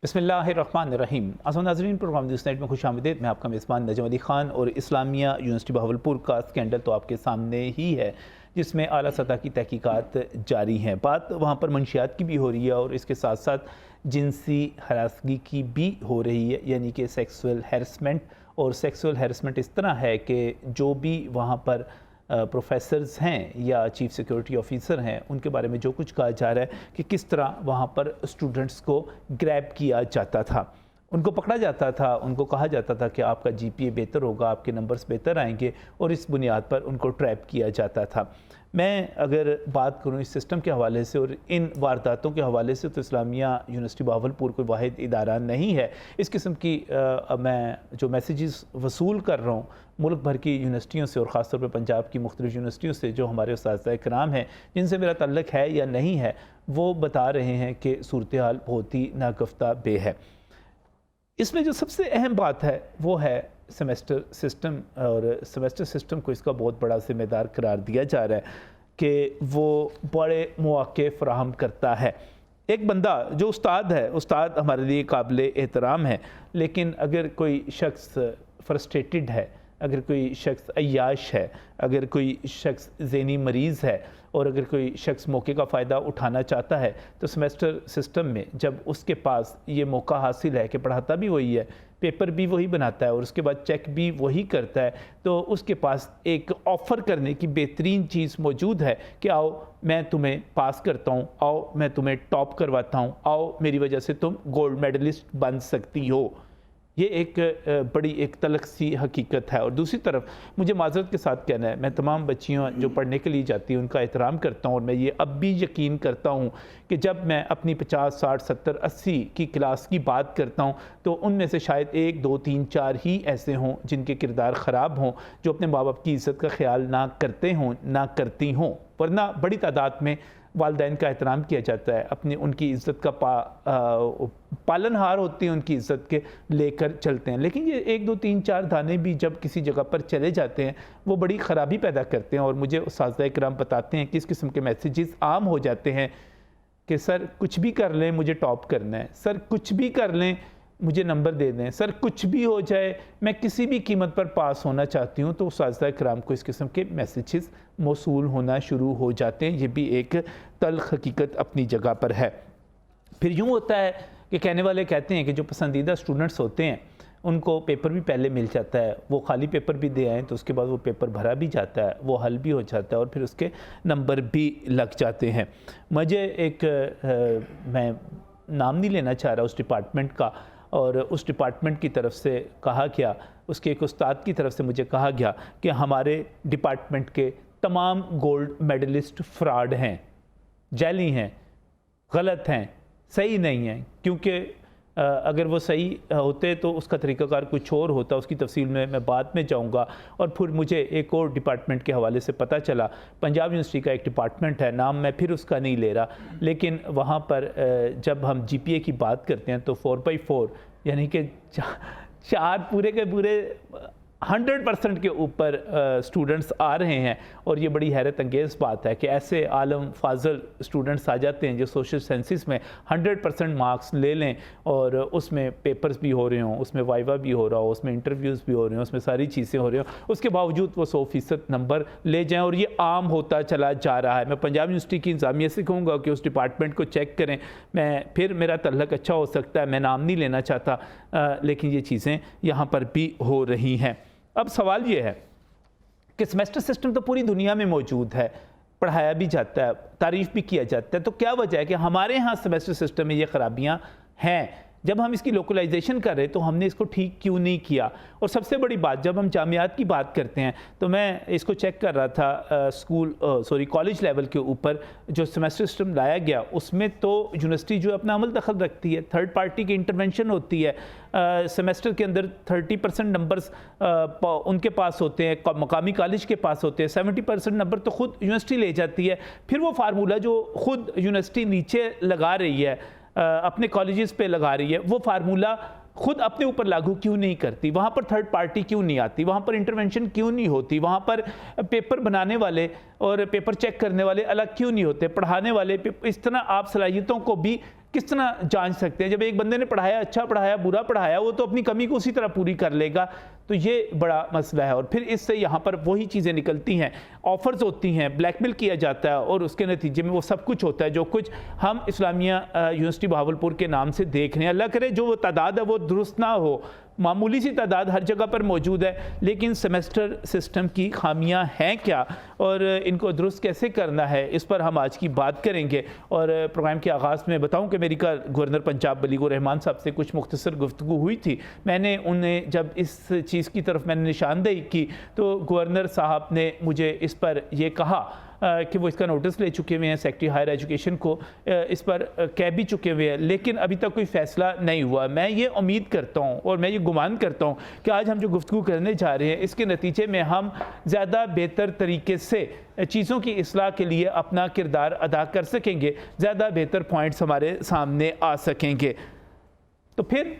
बिस्मिल्लाहिर्रहमानिर्रहीम। आज़म नाज़रीन, programme news night में खुशामदीद। मैं आपका मेज़बान नजम अली ख़ान। और इस्लामिया यूनिवर्सिटी बहावलपुर का स्कैंडल तो आपके सामने ही है, जिसमें आला सतह की तहकीकात जारी हैं। बात वहाँ पर मंशियात की भी हो रही है और इसके साथ साथ जिनसी हरासगी की भी हो रही है, यानी कि सेक्सुअल हैरेसमेंट। और सेक्सुअल हैरेसमेंट इस तरह है कि जो भी वहाँ पर प्रोफेसर्स हैं या चीफ सिक्योरिटी ऑफिसर हैं, उनके बारे में जो कुछ कहा जा रहा है कि किस तरह वहाँ पर स्टूडेंट्स को ग्रैब किया जाता था, उनको पकड़ा जाता था, उनको कहा जाता था कि आपका जीपीए बेहतर होगा, आपके नंबर्स बेहतर आएंगे, और इस बुनियाद पर उनको ट्रैप किया जाता था। मैं अगर बात करूं इस सिस्टम के हवाले से और इन वारदातों के हवाले से, तो इस्लामिया यूनिवर्सिटी बहावलपुर कोई वाहिद इदारा नहीं है। इस किस्म की मैं जो मैसेजेस वसूल कर रहा हूँ मुल्क भर की यूनिवर्सिटियों से, और ख़ासतौर पर पंजाब की मुख्तलिफ यूनिवर्सिटियों से जो हमारे उस्ताद इकराम हैं, जिनसे मेरा ताल्लुक़ है या नहीं है, वो बता रहे हैं कि सूरत हाल बहुत ही नागफ्ता बे है। इसमें जो सबसे अहम बात है वो है सेमेस्टर सिस्टम, और सेमेस्टर सिस्टम को इसका बहुत बड़ा ज़िम्मेदार करार दिया जा रहा है कि वो बड़े मौक़े फ़राहम करता है। एक बंदा जो उस्ताद है, उस्ताद हमारे लिए काबिल एहतराम है, लेकिन अगर कोई शख्स फ्रस्ट्रेटेड है, अगर कोई शख्स अय्याश है, अगर कोई शख्स ज़हनी मरीज़ है, और अगर कोई शख्स मौके का फ़ायदा उठाना चाहता है, तो सेमेस्टर सिस्टम में जब उसके पास ये मौका हासिल है कि पढ़ाता भी वही है, पेपर भी वही बनाता है और उसके बाद चेक भी वही करता है, तो उसके पास एक ऑफ़र करने की बेहतरीन चीज़ मौजूद है कि आओ मैं तुम्हें पास करता हूँ, आओ मैं तुम्हें टॉप करवाता हूँ, आओ मेरी वजह से तुम गोल्ड मेडलिस्ट बन सकती हो। ये एक बड़ी एक तलख सी हकीकत है। और दूसरी तरफ मुझे माज़रत के साथ कहना है, मैं तमाम बच्चियों जो पढ़ने के लिए जाती हैं उनका एहतराम करता हूँ, और मैं ये अब भी यकीन करता हूँ कि जब मैं अपनी 50, 60, 70, 80 की क्लास की बात करता हूँ, तो उनमें से शायद 1, 2, 3, 4 ही ऐसे हों जिनके किरदार ख़राब हों, जो अपने माँ बाप की इज़्ज़त का ख्याल ना करते हों, ना करती हों, वरना बड़ी तादाद में वालिदैन का एहतराम किया जाता है, अपनी उनकी इज़्ज़त का पालनहार होती हैं, उनकी इज़्ज़त के लेकर चलते हैं। लेकिन ये 1, 2, 3, 4 दाने भी जब किसी जगह पर चले जाते हैं, वो बड़ी ख़राबी पैदा करते हैं। और मुझे उस्ताद इकराम बताते हैं कि इस किस्म के मैसेजेस आम हो जाते हैं कि सर कुछ भी कर लें मुझे टॉप करना है, सर कुछ भी कर लें मुझे नंबर दे दें, सर कुछ भी हो जाए मैं किसी भी कीमत पर पास होना चाहती हूँ। तो उस्ताद इकराम को इस किस्म के मैसेजेस मौसूल होना शुरू हो जाते हैं। ये भी एक तल्ख़ हकीकत अपनी जगह पर है। फिर यूँ होता है कि कहने वाले कहते हैं कि जो पसंदीदा स्टूडेंट्स होते हैं उनको पेपर भी पहले मिल जाता है, वो खाली पेपर भी दे आएँ तो उसके बाद वो पेपर भरा भी जाता है, वो हल भी हो जाता है और फिर उसके नंबर भी लग जाते हैं। मुझे एक मैं नाम नहीं लेना चाह रहा उस डिपार्टमेंट का, और उस डिपार्टमेंट की तरफ से कहा गया, उसके एक उस्ताद की तरफ से मुझे कहा गया कि हमारे डिपार्टमेंट के तमाम गोल्ड मेडलिस्ट फ्रॉड हैं, जाली हैं, गलत हैं, सही नहीं हैं। क्योंकि अगर वो सही होते तो उसका तरीक़ाकार कुछ और होता, उसकी तफसील में मैं बाद में जाऊंगा। और फिर मुझे एक और डिपार्टमेंट के हवाले से पता चला, पंजाब यूनिवर्सिटी का एक डिपार्टमेंट है, नाम मैं फिर उसका नहीं ले रहा, लेकिन वहाँ पर जब हम जीपीए की बात करते हैं तो 4/4 यानी कि 4 पूरे के पूरे 100% के ऊपर स्टूडेंट्स आ रहे हैं। और ये बड़ी हैरत अंगेज़ बात है कि ऐसे आलम फाजल स्टूडेंट्स आ जाते हैं जो सोशल साइंसिस में 100% मार्क्स ले लें, और उसमें पेपर्स भी हो रहे हों, उसमें वाइवा भी हो रहा हो, उसमें इंटरव्यूज़ भी हो रहे हों, उसमें सारी चीज़ें हो रही हों, उसके बावजूद वो 100% नंबर ले जाएँ। और ये आम होता चला जा रहा है। मैं पंजाब यूनिवर्सिटी की इंतज़ामिया से कहूँगा कि उस डिपार्टमेंट को चेक करें। मैं फिर मेरा तल्लक अच्छा हो सकता है, मैं नाम नहीं लेना चाहता, लेकिन ये चीज़ें यहाँ पर भी हो रही हैं। अब सवाल ये है कि सेमेस्टर सिस्टम तो पूरी दुनिया में मौजूद है, पढ़ाया भी जाता है, तारीफ़ भी किया जाता है, तो क्या वजह है कि हमारे यहाँ सेमेस्टर सिस्टम में ये ख़राबियाँ हैं? जब हम इसकी लोकलाइजेशन कर रहे तो हमने इसको ठीक क्यों नहीं किया? और सबसे बड़ी बात, जब हम जामियात की बात करते हैं तो मैं इसको चेक कर रहा था कॉलेज लेवल के ऊपर जो सेमेस्टर सिस्टम लाया गया, उसमें तो यूनिवर्सिटी जो अपना अमल दखल रखती है, थर्ड पार्टी की इंटरवेंशन होती है। सेमेस्टर के अंदर 30% नंबर्स उनके पास होते हैं, मकामी कॉलेज के पास होते हैं, 70% नंबर तो खुद यूनिवर्सिटी ले जाती है। फिर वो फार्मूला जो खुद यूनिवर्सिटी नीचे लगा रही है, अपने कॉलेजेस पे लगा रही है, वो फार्मूला खुद अपने ऊपर लागू क्यों नहीं करती? वहाँ पर थर्ड पार्टी क्यों नहीं आती? वहाँ पर इंटरवेंशन क्यों नहीं होती? वहाँ पर पेपर बनाने वाले और पेपर चेक करने वाले अलग क्यों नहीं होते? पढ़ाने वाले इस तरह आप सलाहियतों को भी किस तरह जांच सकते हैं? जब एक बंदे ने पढ़ाया, अच्छा पढ़ाया, बुरा पढ़ाया, वो तो अपनी कमी को उसी तरह पूरी कर लेगा। तो ये बड़ा मसला है। और फिर इससे यहाँ पर वही चीज़ें निकलती हैं, ऑफ़र्स होती हैं, ब्लैकमेल किया जाता है और उसके नतीजे में वो सब कुछ होता है जो कुछ हम इस्लामिया यूनिवर्सिटी बहावलपुर के नाम से देख रहे हैं। अल्लाह करे जो वो तादाद है वो दुरुस्त ना हो, मामूली सी तादाद हर जगह पर मौजूद है, लेकिन सेमेस्टर सिस्टम की खामियां हैं क्या और इनको दुरुस्त कैसे करना है, इस पर हम आज की बात करेंगे। और प्रोग्राम के आगाज़ में बताऊं कि मेरी कल गवर्नर पंजाब बलीगुर रहमान साहब से कुछ मुख्तसर गुफ्तगू हुई थी। मैंने उन्हें जब इस चीज़ की तरफ मैंने निशानदेही की तो गवर्नर साहब ने मुझे इस पर यह कहा कि वो इसका नोटिस ले चुके हुए हैं, सेक्रेटरी हायर एजुकेशन को इस पर कह भी चुके हुए हैं, लेकिन अभी तक कोई फ़ैसला नहीं हुआ। मैं ये उम्मीद करता हूँ और मैं ये गुमान करता हूँ कि आज हम जो गुफ्तगू करने जा रहे हैं इसके नतीजे में हम ज़्यादा बेहतर तरीके से चीज़ों की इस्लाह के लिए अपना किरदार अदा कर सकेंगे, ज़्यादा बेहतर पॉइंट्स हमारे सामने आ सकेंगे। तो फिर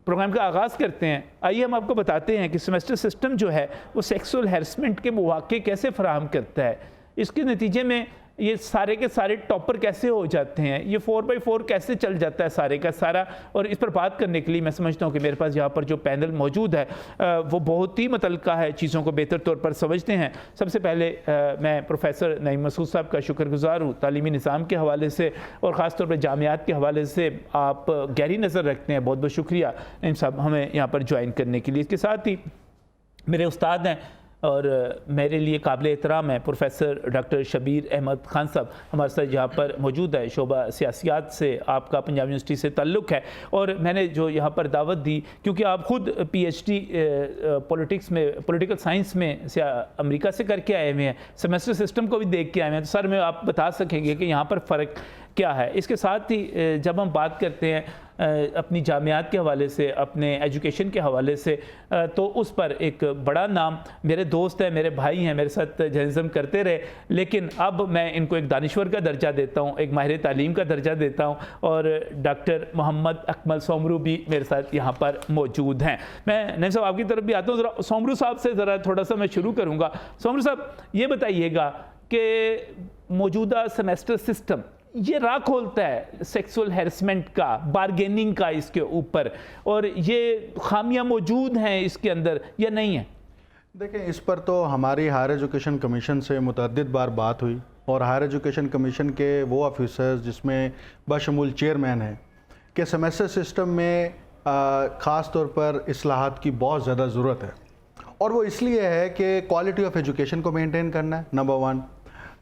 प्रोग्राम का आगाज़ करते हैं। आइए हम आपको बताते हैं कि सेमेस्टर सिस्टम जो है वो सेक्सुअल हैरेसमेंट के मौके कैसे फराहम करता है, इसके नतीजे में ये सारे के सारे टॉपर कैसे हो जाते हैं, ये 4x4 कैसे चल जाता है सारे का सारा। और इस पर बात करने के लिए मैं समझता हूँ कि मेरे पास यहाँ पर जो पैनल मौजूद है वो बहुत ही मुतल्लिका है, चीज़ों को बेहतर तौर पर समझते हैं। सबसे पहले मैं प्रोफेसर नईम मसूद साहब का शुक्रगुजार हूँ। तालीमी निज़ाम के हवाले से और ख़ास तौर पर जामियात के हवाले से आप गहरी नज़र रखते हैं, बहुत बहुत शुक्रिया नईम साहब हमें यहाँ पर ज्वाइन करने के लिए। इसके साथ ही मेरे उस्ताद हैं और मेरे लिए काबिल एहतराम है प्रोफेसर डॉक्टर शबीर अहमद खान साहब, हमारे साथ यहाँ पर मौजूद है। शोबा सियासियात से आपका पंजाब यूनिवर्सिटी से ताल्लुक़ है और मैंने जो यहाँ पर दावत दी क्योंकि आप ख़ुद PhD पॉलिटिक्स में, पॉलिटिकल साइंस में से अमेरिका से करके आए हुए हैं, सेमेस्टर सिस्टम को भी देख के आए हैं, तो सर में आप बता सकेंगे कि यहाँ पर फ़र्क क्या है। इसके साथ ही जब हम बात करते हैं अपनी जामियात के हवाले से, अपने एजुकेशन के हवाले से, तो उस पर एक बड़ा नाम मेरे दोस्त हैं, मेरे भाई हैं, मेरे साथ जर्नलिज्म करते रहे, लेकिन अब मैं इनको एक दानिश्वर का दर्जा देता हूँ, एक माहिर तालीम का दर्जा देता हूँ। और डॉक्टर मोहम्मद अकमल सोमरू भी मेरे साथ यहाँ पर मौजूद हैं। मैं नईम साहब आपकी तरफ भी आता हूँ, ज़रा सोमरू साहब से ज़रा थोड़ा सा मैं शुरू करूँगा। सोमरू साहब ये बताइएगा कि मौजूदा सेमेस्टर सिस्टम ये राह खोलता है सेक्सुअल हैरेसमेंट का, बारगेनिंग का इसके ऊपर, और ये खामियां मौजूद हैं इसके अंदर या नहीं है? देखें, इस पर तो हमारी हायर एजुकेशन कमीशन से मुतअद्दिद बार बात हुई और हायर एजुकेशन कमीशन के वो ऑफिसर्स जिसमें बशमूल चेयरमैन हैं कि सेमेस्टर सिस्टम में ख़ास तौर पर इस्लाहात की बहुत ज़्यादा ज़रूरत है। और वो इसलिए है कि क्वालिटी ऑफ एजुकेशन को मेंटेन करना है, नंबर 1।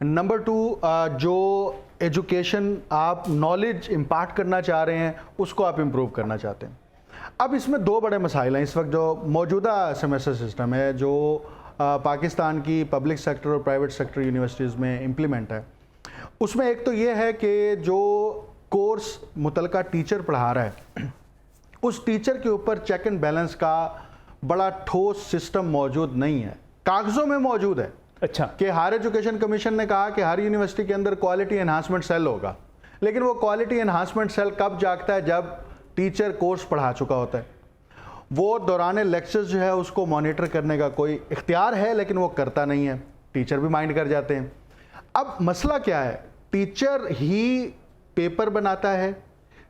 नंबर 2, जो एजुकेशन आप नॉलेज इम्पार्ट करना चाह रहे हैं उसको आप इम्प्रूव करना चाहते हैं। अब इसमें 2 बड़े मसाइल हैं इस वक्त जो मौजूदा सेमेस्टर सिस्टम है, जो पाकिस्तान की पब्लिक सेक्टर और प्राइवेट सेक्टर यूनिवर्सिटीज़ में इम्प्लीमेंट है। उसमें एक तो ये है कि जो कोर्स मुतलका टीचर पढ़ा रहा है उस टीचर के ऊपर चेक एंड बैलेंस का बड़ा ठोस सिस्टम मौजूद नहीं है। कागज़ों में मौजूद है अच्छा कि हायर एजुकेशन कमीशन ने कहा कि हर यूनिवर्सिटी के अंदर क्वालिटी एनहांसमेंट सेल होगा, लेकिन वो क्वालिटी एनहांसमेंट सेल कब जागता है? जब टीचर कोर्स पढ़ा चुका होता है। वो दौरान लेक्चर्स जो है उसको मॉनिटर करने का कोई इख्तियार है लेकिन वो करता नहीं है, टीचर भी माइंड कर जाते हैं। अब मसला क्या है? टीचर ही पेपर बनाता है,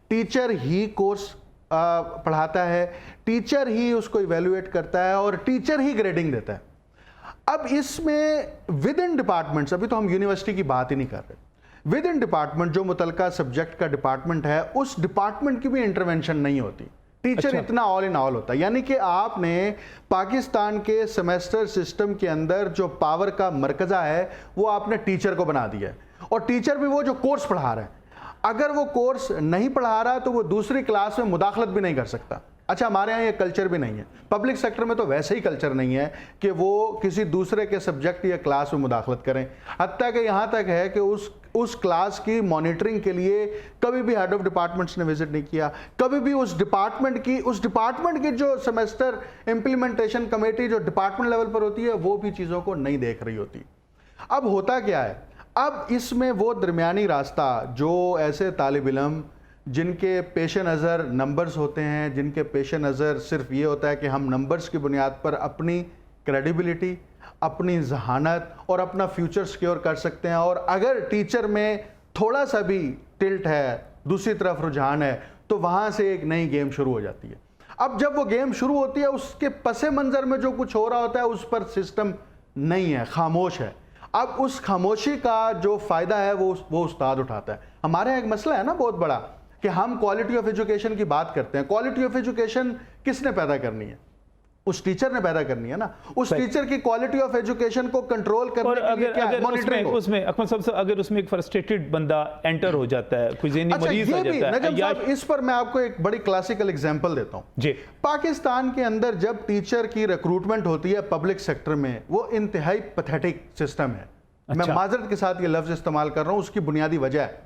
टीचर ही कोर्स पढ़ाता है, टीचर ही उसको इवेल्युएट करता है और टीचर ही ग्रेडिंग देता है। अब इसमें विद इन डिपार्टमेंट्स, अभी तो हम यूनिवर्सिटी की बात ही नहीं कर रहे, विद इन डिपार्टमेंट जो मुतलका सब्जेक्ट का डिपार्टमेंट है उस डिपार्टमेंट की भी इंटरवेंशन नहीं होती। टीचर इतना ऑल इन ऑल होता है। यानी कि आपने पाकिस्तान के सेमेस्टर सिस्टम के अंदर जो पावर का मरकज़ा है वो आपने टीचर को बना दिया है, और टीचर भी वो जो कोर्स पढ़ा रहा है। अगर वो कोर्स नहीं पढ़ा रहा तो वो दूसरी क्लास में मुदाखलत भी नहीं कर सकता। अच्छा, हमारे यहाँ ये कल्चर भी नहीं है, पब्लिक सेक्टर में तो वैसे ही कल्चर नहीं है कि वो किसी दूसरे के सब्जेक्ट या क्लास में मुदाखलत करें। हत्ता कि यहाँ तक है कि उस क्लास की मॉनिटरिंग के लिए कभी भी हेड ऑफ डिपार्टमेंट्स ने विजिट नहीं किया, कभी भी उस डिपार्टमेंट की जो सेमेस्टर इम्प्लीमेंटेशन कमेटी जो डिपार्टमेंट लेवल पर होती है वो भी चीज़ों को नहीं देख रही होती। अब होता क्या है? अब इसमें वो दरमियानी रास्ता जो ऐसे तालिब इल्म जिनके पेश नज़र नंबर्स होते हैं, जिनके पेश नज़र सिर्फ ये होता है कि हम नंबर्स की बुनियाद पर अपनी क्रेडिबिलिटी, अपनी जहानत और अपना फ्यूचर सिक्योर कर सकते हैं, और अगर टीचर में थोड़ा सा भी टिल्ट है दूसरी तरफ रुझान है, तो वहां से एक नई गेम शुरू हो जाती है। अब जब वो गेम शुरू होती है, उसके पसे मंजर में जो कुछ हो रहा होता है उस पर सिस्टम नहीं है, खामोश है। अब उस खामोशी का जो फायदा है वो उस्ताद उठाता है। हमारे यहाँ एक मसला है ना बहुत बड़ा कि हम क्वालिटी ऑफ एजुकेशन की बात करते हैं। क्वालिटी ऑफ एजुकेशन किसने पैदा करनी है? उस टीचर ने पैदा करनी है ना। उस टीचर की क्वालिटी ऑफ एजुकेशन को कंट्रोल करने के लिए क्या है? मॉनिटरिंग। उसमें अकमल साहब, अगर उसमें एक फ्रस्ट्रेटेड बंदा एंटर हो जाता है, कोई ज़हनी मरीज हो जाता है। नजम साहब, इस पर मैं आपको एक बड़ी क्लासिकल एग्जांपल देता हूं जी। पाकिस्तान के अंदर जब टीचर की रिक्रूटमेंट होती है पब्लिक सेक्टर में, वो इंतहाई पैथेटिक सिस्टम है। मैं माजरत के साथ ये लफ्ज इस्तेमाल कर रहा हूं, उसकी बुनियादी वजह है,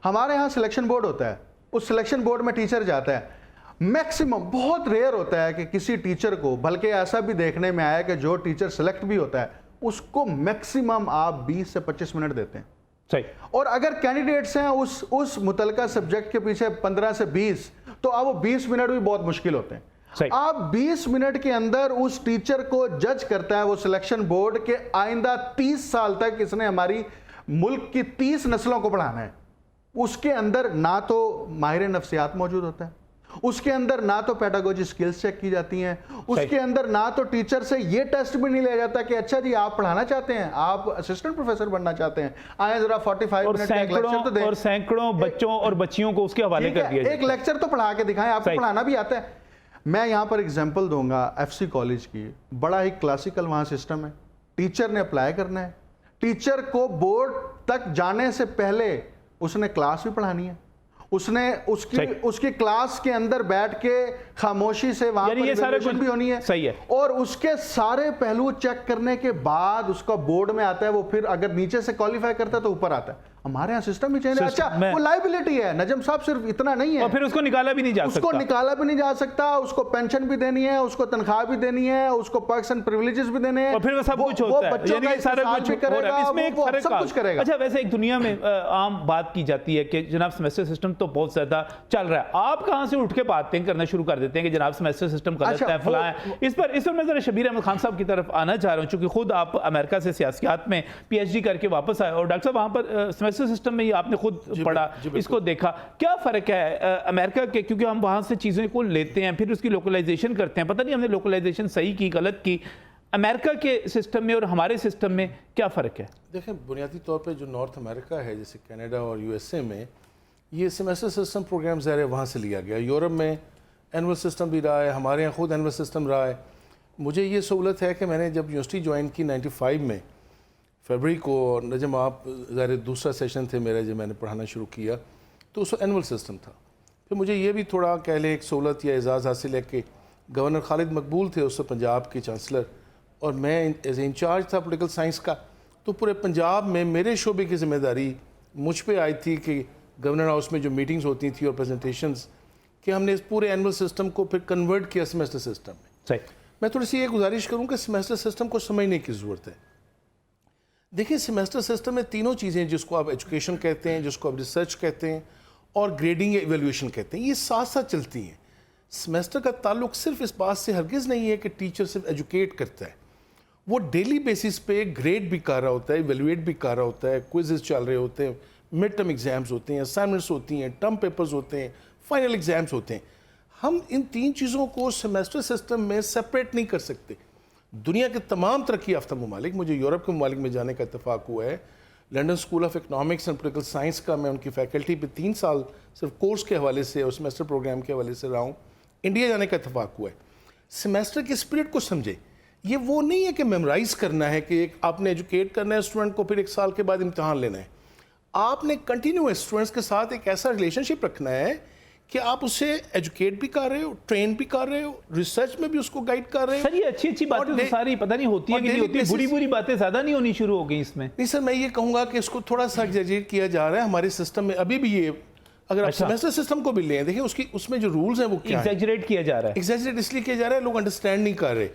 हमारे यहाँ सिलेक्शन बोर्ड होता है। उस सिलेक्शन बोर्ड में टीचर जाता है, मैक्सिमम, बहुत रेयर होता है कि किसी टीचर को, बल्कि ऐसा भी देखने में आया कि जो टीचर सेलेक्ट भी होता है उसको मैक्सिमम आप 20 से 25 मिनट देते हैं। सही। और अगर कैंडिडेट्स हैं उस मुतलका सब्जेक्ट के पीछे 15 से 20, तो अब वो 20 मिनट भी बहुत मुश्किल होते हैं। आप 20 मिनट के अंदर उस टीचर को जज करता है वो सिलेक्शन बोर्ड के आइंदा 30 साल तक इसने हमारी मुल्क की 30 नस्लों को पढ़ाना है। उसके अंदर ना तो माहिर नफ्सियात मौजूद होता है, उसके अंदर ना तो पेडागोजी स्किल्स चेक की जाती हैं, उसके अंदर ना तो टीचर से ये टेस्ट भी नहीं लिया जाता कि अच्छा जी आप पढ़ाना चाहते हैं, आप असिस्टेंट प्रोफेसर बनना चाहते हैं, आए जरा 45 मिनट का एक लेक्चर तो दें। और सैकड़ों बच्चों और बच्चियों को उसके हवाले कर दिया, एक लेक्चर तो पढ़ा के दिखाएं, आपको पढ़ाना भी आता है। मैं यहां पर एग्जाम्पल दूंगा FC कॉलेज की, बड़ा ही क्लासिकल वहां सिस्टम है। टीचर ने अप्लाई करना है, टीचर को बोर्ड तक जाने से पहले उसने क्लास भी पढ़ानी है, उसने उसकी क्लास के अंदर बैठ के खामोशी से वहां पर इवैल्यूएशन भी होनी है। सही है। और उसके सारे पहलू चेक करने के बाद उसका बोर्ड में आता है, वो फिर अगर नीचे से क्वालिफाई करता है तो ऊपर आता है। हमारे यहाँ सिस्टम ही चेंज है। अच्छा, वो लाइबिलिटी है नजम साहब, सिर्फ इतना नहीं है, और फिर उसको निकाला भी नहीं जा सकता। उसको निकाला भी नहीं जा सकता, उसको पेंशन भी देनी है, उसको तनख्वाह भी देनी है, उसको पर्क्स एंड प्रिविलेजेस भी देने हैं, और फिर वो सब कुछ होता है, यानी सारा कुछ भी करेगा, इसमें एक फर्क सब कुछ करेगा। अच्छा, वैसे एक दुनिया में आम बात की जाती है कि जनाब सेमेस्टर सिस्टम तो बहुत ज्यादा चल रहा है, आप कहां से उठ के बातें करना शुरू कर देते हैं कि जनाब सेमेस्टर सिस्टम गलत है, फला है। इस पर मैं जरा शबीर अहमद खान साहब की तरफ आना चाह रहा हूं, चूंकि खुद आप अमेरिका से सियासत में PhD करके वापस आए, और डॉक्टर साहब वहां पर सेमेस्टर सिस्टम में आपने खुद पढ़ा, इसको देखा, क्या फर्क है अमेरिका के? क्योंकि हम वहां से चीजों को लेते हैं, फिर उसकी लोकलाइजेशन करते हैं, पता नहीं हमने लोकलाइजेशन सही की गलत की। अमेरिका के सिस्टम में और हमारे सिस्टम में क्या फ़र्क है? देखें, बुनियादी तौर पे जो नॉर्थ अमेरिका है, जैसे कनाडा और USA में, ये सेमेस्टर सिस्टम प्रोग्राम ज़ाहिर है वहाँ से लिया गया। यूरोप में एनुअल सिस्टम भी रहा है, हमारे यहाँ खुद एनुअल सिस्टम रहा है। मुझे ये सहूलत है कि मैंने जब यूनिवर्सिटी ज्वाइन की 95 में फरवरी को, नजम आप ज़ाहिर दूसरा सेशन थे मेरा जब मैंने पढ़ाना शुरू किया, तो उस एनुअल सिस्टम था। फिर मुझे ये भी थोड़ा कह लें एक सहूलत या एजाज़ हासिल है कि गवर्नर खालिद मकबूल थे उस पंजाब के चांसलर, और मैं एज इंचार्ज था पॉलिटिकल साइंस का, तो पूरे पंजाब में मेरे शोबे की जिम्मेदारी मुझ पे आई थी कि गवर्नर हाउस में जो मीटिंग्स होती थी और प्रेजेंटेशंस, कि हमने इस पूरे एनुअल सिस्टम को फिर कन्वर्ट किया सेमेस्टर सिस्टम में। सही। मैं थोड़ी सी ये गुजारिश करूँ कि सेमेस्टर सिस्टम को समझने की ज़रूरत है। देखिए, सेमेस्टर सिस्टम में तीनों चीज़ें, जिसको आप एजुकेशन कहते हैं, जिसको आप रिसर्च कहते हैं, और ग्रेडिंग या इवेल्यूएशन कहते हैं, ये साथ साथ चलती हैं। सेमेस्टर का ताल्लुक सिर्फ इस बात से हरगिज़ नहीं है कि टीचर सिर्फ एजुकेट करता है, वो डेली बेसिस पे ग्रेड भी कर रहा होता है, इवेल्युएट भी कर रहा होता है, क्विज़ेस चल रहे होते हैं, मिड टर्म एग्जाम्स होते हैं, असाइनमेंट्स होती हैं, टर्म पेपर्स होते हैं, फाइनल एग्जाम्स होते हैं। हम इन तीन चीज़ों को सेमेस्टर सिस्टम में सेपरेट नहीं कर सकते। दुनिया के तमाम तरक्की याफ्ता ममालिक, मुझे यूरोप के ममालिक में जाने का इत्तेफाक हुआ है, London school of economics and political science का मैं उनकी फैकल्टी पे 3 साल सिर्फ कोर्स के हवाले से और सेमेस्टर प्रोग्राम के हवाले से रहा हूँ। इंडिया जाने का इत्तेफाक हुआ है। सेमेस्टर के स्पिरिट को समझे, ये वो नहीं है कि मेमोराइज करना है कि एक आपने एजुकेट करना है स्टूडेंट को, फिर 1 साल के बाद इम्तिहान लेना है। आपने कंटिन्यूस स्टूडेंट्स के साथ एक ऐसा रिलेशनशिप रखना है कि आप उसे एजुकेट भी कर रहे हो, ट्रेन भी कर रहे हो, रिसर्च में भी उसको गाइड कर रहे हो। सर, ये अच्छी बातें तो सारी पता नहीं होती है कि नहीं होती, बुरी बातें ज़्यादा नहीं होनी शुरू हो गई इसमें। नहीं सर, मैं ये कहूँगा कि इसको थोड़ा सा एग्जैजरेट किया जा रहा है हमारे सिस्टम में अभी भी। ये अगर आप सेमेस्टर सिस्टम को भी लें, देखिए उसकी उसमें जो रूल्स हैं वो क्या है, एग्जैजरेट किया जा रहा है। एग्जैजरेट इसलिए किया जा रहा है, लोग अंडरस्टैंड नहीं कर रहे।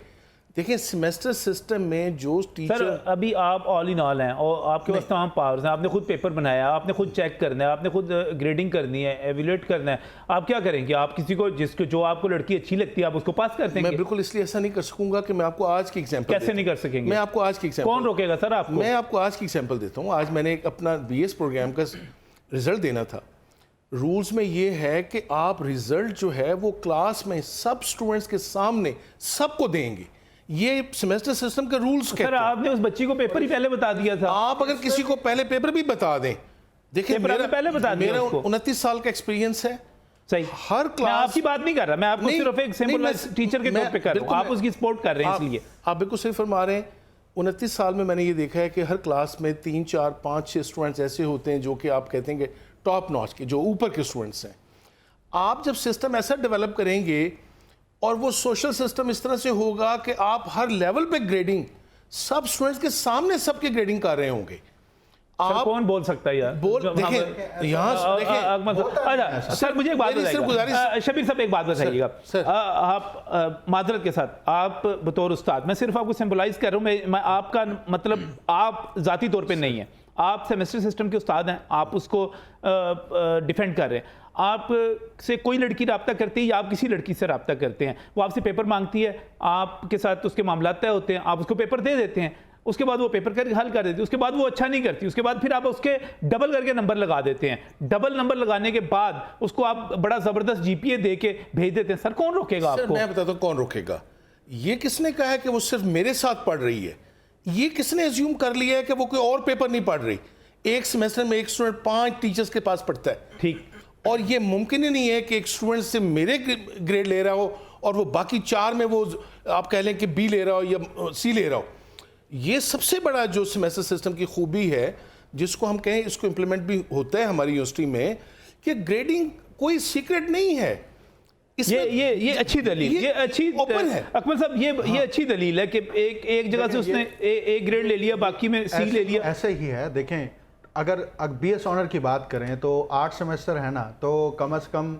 देखिए, सेमेस्टर सिस्टम में जो टीचर, सर अभी आप ऑल इन ऑल हैं और आपके पास तमाम पावर्स हैं, आपने खुद पेपर बनाया, आपने खुद चेक करना है, आपने खुद ग्रेडिंग करनी है, एवेल्युएट करना है, आप क्या करेंगे? आप किसी को जिसको जो आपको लड़की अच्छी लगती है आप उसको पास कर देंगे? मैं बिल्कुल इसलिए ऐसा नहीं कर सकूंगा कि मैं आपको आज की एग्जांपल कैसे नहीं कर सकेंगे? मैं आपको आज की एग्जांपल, कौन रोकेगा सर आपको? मैं आपको आज की एग्जांपल देता हूँ। आज मैंने अपना BS प्रोग्राम का रिजल्ट देना था। रूल्स में ये है कि आप रिजल्ट जो है वो क्लास में सब स्टूडेंट्स के सामने सबको देंगे। ये सेमेस्टर सिस्टम के रूल्स कहते सर हैं। आपने उस बच्ची को पेपर ही पहले बता दिया था। आप अगर किसी को पहले पेपर भी बता दें, देखिए पेपर आपने पहले बता दिया मेरा उसको। 29 साल का एक्सपीरियंस है। सही, हर मैं क्लास आपकी बात नहीं कर रहा, मैं आपको नहीं, सिर्फ एक सिंपल मैं- टीचर के मैं- तौर पे कर रहा हूँ, बिल्कुल आप मैं- उसकी सपोर्ट कर रहे हैं इसलिए। आप बिल्कुल सही फरमा रहे हैं। 29 साल में मैंने ये देखा है कि हर क्लास में 3, 4, 5, 6 स्टूडेंट्स ऐसे होते हैं जो कि आप कहते हैं कि टॉप नॉच के, जो ऊपर के स्टूडेंट्स हैं। आप जब सिस्टम ऐसा डेवलप करेंगे और वो सोशल सिस्टम इस तरह से होगा कि आप हर लेवल पे ग्रेडिंग सब स्टूडेंट्स के सामने सबके ग्रेडिंग कर रहे होंगे। सर आप कौन बोल सकता है यार? बोल जो देखिए वहाँ- यहाँ अच्छा अच्छा सर मुझे एक बात मेरी सिर्फ बताइएगा, शबीर साहब एक बात बताइएगा। सर। आप माजरत के साथ, आप बतौर उस्ताद, मैं सिर्फ आपको सिंबलाइज कर रहा हूँ, मैं आपका मतलब आप जाती तौर पे नहीं है, आप सेमेस्टर सिस्टम के उस्ताद हैं, आप उसको डिफेंड कर रहे हैं। आप से कोई लड़की रब्ता करती है या आप किसी लड़की से रब्ता करते हैं, वो आपसे पेपर मांगती है, आपके साथ उसके मामला तय होते हैं, आप उसको पेपर दे देते हैं, उसके बाद वो पेपर कर हल कर देती है, उसके बाद वो अच्छा नहीं करती, उसके बाद फिर आप उसके डबल करके नंबर लगा देते हैं। डबल नंबर लगाने के बाद उसको आप बड़ा ज़बरदस्त जीपीए दे के भेज देते हैं। सर कौन रोकेगा सर आपको? मैं बताता हूँ कौन रोकेगा। ये किसने कहा है कि वो सिर्फ मेरे साथ पढ़ रही है? ये किसने एज्यूम कर लिया है कि वो कोई और पेपर नहीं पढ़ रही? एक सेमेस्टर में एक स्टूडेंट 5 टीचर्स के पास पढ़ता है। ठीक, और ये मुमकिन ही नहीं है कि एक स्टूडेंट से मेरे ग्रेड ले रहा हो और वो बाकी 4 में वो आप कह लें कि बी ले रहा हो या सी ले रहा हो। ये सबसे बड़ा जो सेमेस्टर सिस्टम की खूबी है, जिसको हम कहें इसको इम्प्लीमेंट भी होता है हमारी यूनिवर्सिटी में, कि ग्रेडिंग कोई सीक्रेट नहीं है। ये अच्छी दलील, ये अच्छी ओपन है। अकमल साहब, ये अच्छी दलील है कि एक जगह से उसने एक ग्रेड ले लिया, बाकी में सी ले लिया। ऐसे ही है। देखें, अगर बीएस ऑनर की बात करें तो 8 सेमेस्टर है ना, तो कम से कम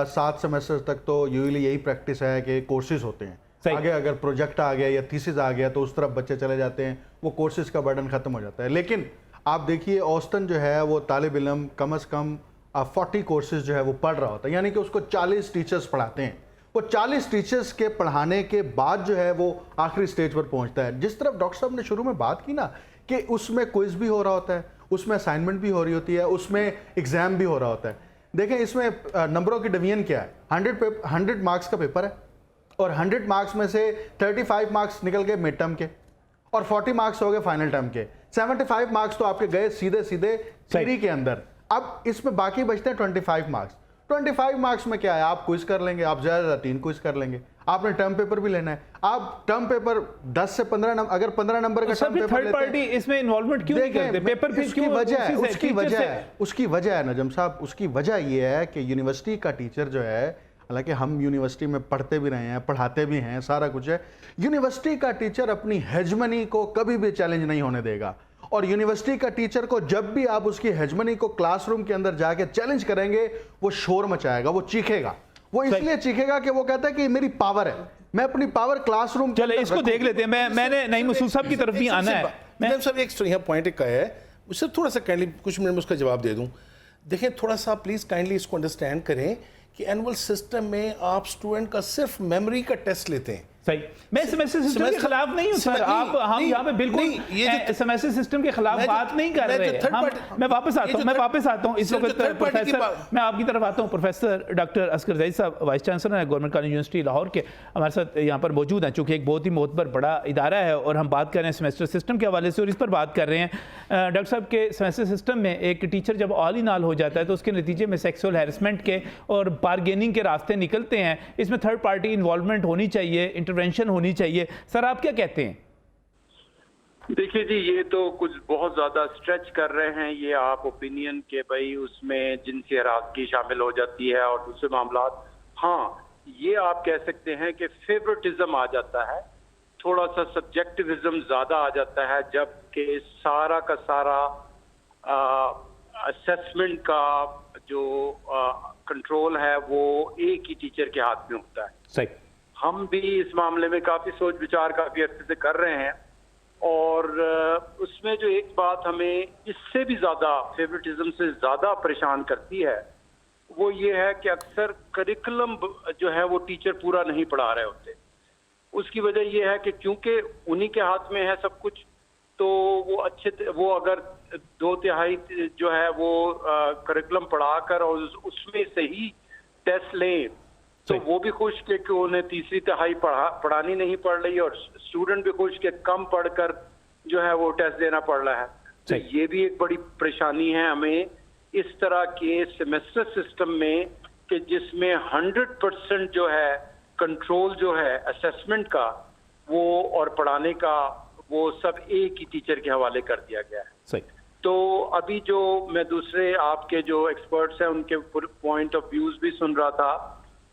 7 सेमेस्टर तक तो यूजुअली यही प्रैक्टिस है कि कोर्सेज होते हैं। आगे अगर प्रोजेक्ट आ गया या थीसिस आ गया तो उस तरफ बच्चे चले जाते हैं, वो कोर्सेज का बर्डन खत्म हो जाता है। लेकिन आप देखिए औसतन जो है वो तालिब इल्म कम से कम 40 कोर्सेज जो है वो पढ़ रहा होता है, यानी कि उसको 40 टीचर्स पढ़ाते हैं। वो 40 टीचर्स के पढ़ाने के बाद जो है वो आखिरी स्टेज पर पहुंचता है। जिस तरफ डॉक्टर साहब ने शुरू में बात की ना कि उसमें क्विज भी हो रहा होता है, उसमें असाइनमेंट भी हो रही होती है, उसमें एग्जाम भी हो रहा होता है। देखें इसमें नंबरों की डिवीजन क्या है, 100 मार्क्स का पेपर है और 100 मार्क्स में से 35 मार्क्स निकल गए मिड टर्म के और 40 मार्क्स हो गए फाइनल टर्म के। 75 मार्क्स तो आपके गए सीधे सीधे थ्योरी के अंदर। अब इसमें बाकी बचते हैं 25 मार्क्स। 25 मार्क्स में क्या है, आप क्विज कर लेंगे, आप ज़्यादा 3 क्विज कर लेंगे, आपने टर्म पेपर भी लेना है। आप टर्म पेपर 10 से 15 नंबर, अगर 15 नंबर का टर्म पेपर थर्ड पार्टी इसमें इन्वॉल्वमेंट क्यों नहीं करते? पेपर फिर उसकी क्यों? वजह है, टीचर उसकी वजह है नजम साहब, उसकी वजह यह है कि यूनिवर्सिटी का टीचर जो है, हालांकि हम यूनिवर्सिटी में पढ़ते भी रहे हैं, पढ़ाते भी हैं, सारा कुछ है, यूनिवर्सिटी का टीचर अपनी हेजमनी को कभी भी चैलेंज नहीं होने देगा। और यूनिवर्सिटी का टीचर को जब भी आप उसकी हेजमनी को क्लासरूम के अंदर जाके चैलेंज करेंगे, वो शोर मचाएगा, वो चीखेगा। वो इसलिए चीखेगा कि वो कहता है कि मेरी पावर है, मैं अपनी पावर क्लासरूम। चले इसको देख लेते हैं। मैंने नईम मसूद साहब की तरफ भी आना है। मैम साहब एक यहाँ पॉइंट का है, उससे थोड़ा सा काइंडली कुछ मिनट में उसका जवाब दे दूं। देखें थोड़ा सा प्लीज काइंडली इसको अंडरस्टैंड करें कि एनुअल सिस्टम में आप स्टूडेंट का सिर्फ मेमोरी का टेस्ट लेते हैं। सही, मैं सेमेस्टर सिस्टम के खिलाफ नहीं हूं सर। आप हम यहाँ पे बिल्कुल सेमेस्टर सिस्टम के खिलाफ बात नहीं कर रहे। मैं वापस आता हूँ इस वक्त प्रोफेसर, मैं आपकी तरफ आता हूँ। प्रोफेसर डॉक्टर असगर जैद साहब वाइस चांसलर हैं गवर्नमेंट कॉलेज यूनिवर्सिटी लाहौर के, हमारे साथ यहाँ पर मौजूद हैं। चूँकि एक बहुत ही मोतबर बड़ा इदारा है और हम बात कर रहे हैं सेमेस्टर सिस्टम के हवाले से और इस पर बात कर रहे हैं। डॉक्टर साहब के सेमेस्टर सिस्टम में एक टीचर जब ऑल इन ऑल हो जाता है तो उसके नतीजे में सेक्सुअल हैरेसमेंट के और बारगेनिंग के रास्ते निकलते हैं। इसमें थर्ड पार्टी इन्वॉल्वमेंट होनी चाहिए, इंटरवेंशन होनी चाहिए। सर आप क्या कहते हैं? देखिए जी, ये तो कुछ बहुत ज्यादा स्ट्रेच कर रहे हैं ये आप ओपिनियन के भाई उसमें जिनसी हरासगी शामिल हो जाती है और दूसरे मामला। हाँ, ये आप कह सकते हैं कि फेवरेटिज्म आ जाता है, थोड़ा सा सब्जेक्टिविज्म ज्यादा आ जाता है, जबकि सारा का सारा असेसमेंट का जो कंट्रोल है वो एक ही टीचर के हाथ में होता है। सही, हम भी इस मामले में काफी सोच विचार काफी अर्से से कर रहे हैं और उसमें जो एक बात हमें इससे भी ज्यादा फेवरेटिज्म से ज्यादा परेशान करती है वो ये है कि अक्सर करिकुलम जो है वो टीचर पूरा नहीं पढ़ा रहे होते। उसकी वजह ये है कि क्योंकि उन्हीं के हाथ में है सब कुछ, तो वो अगर 2/3 जो है वो करिकुलम पढ़ाकर और उसमें से ही टेस्ट लें तो वो भी खुश थे कि उन्हें 3/3 पढ़ानी नहीं पड़ रही और स्टूडेंट भी खुश के कम पढ़कर जो है वो टेस्ट देना पड़ रहा है। तो ये भी एक बड़ी परेशानी है हमें इस तरह के सेमेस्टर सिस्टम में कि जिसमें 100% जो है कंट्रोल जो है असेसमेंट का वो और पढ़ाने का वो सब एक ही टीचर के हवाले कर दिया गया है। सही। तो अभी जो मैं दूसरे आपके जो एक्सपर्ट्स हैं उनके पॉइंट ऑफ व्यूज भी सुन रहा था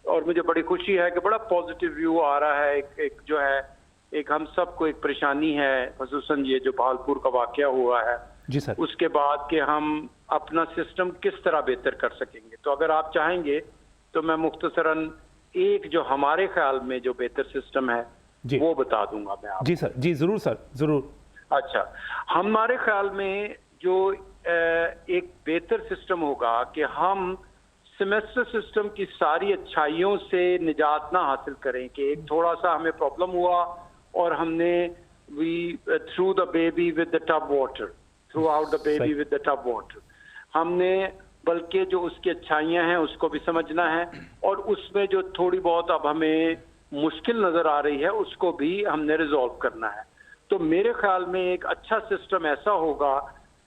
और मुझे बड़ी खुशी है कि बड़ा पॉजिटिव व्यू आ रहा है। एक जो है एक हम सबको एक परेशानी है, ख़ुसूसन ये जो भावलपुर का वाकया हुआ है जी सर, उसके बाद कि हम अपना सिस्टम किस तरह बेहतर कर सकेंगे। तो अगर आप चाहेंगे तो मैं मुख्तसरन एक जो हमारे ख्याल में जो बेहतर सिस्टम है वो बता दूंगा मैं आपको। जी सर, जी ज़रूर सर, ज़रूर। अच्छा, हमारे ख्याल में जो एक बेहतर सिस्टम होगा कि हम सेमेस्टर सिस्टम की सारी अच्छाइयों से निजात ना हासिल करें कि एक थोड़ा सा हमें प्रॉब्लम हुआ और हमने we threw the baby with the tub water, threw out the baby with the tub water, हमने बल्कि जो उसकी अच्छाइयाँ हैं उसको भी समझना है और उसमें जो थोड़ी बहुत अब हमें मुश्किल नज़र आ रही है उसको भी हमने रिजॉल्व करना है। तो मेरे ख्याल में एक अच्छा सिस्टम ऐसा होगा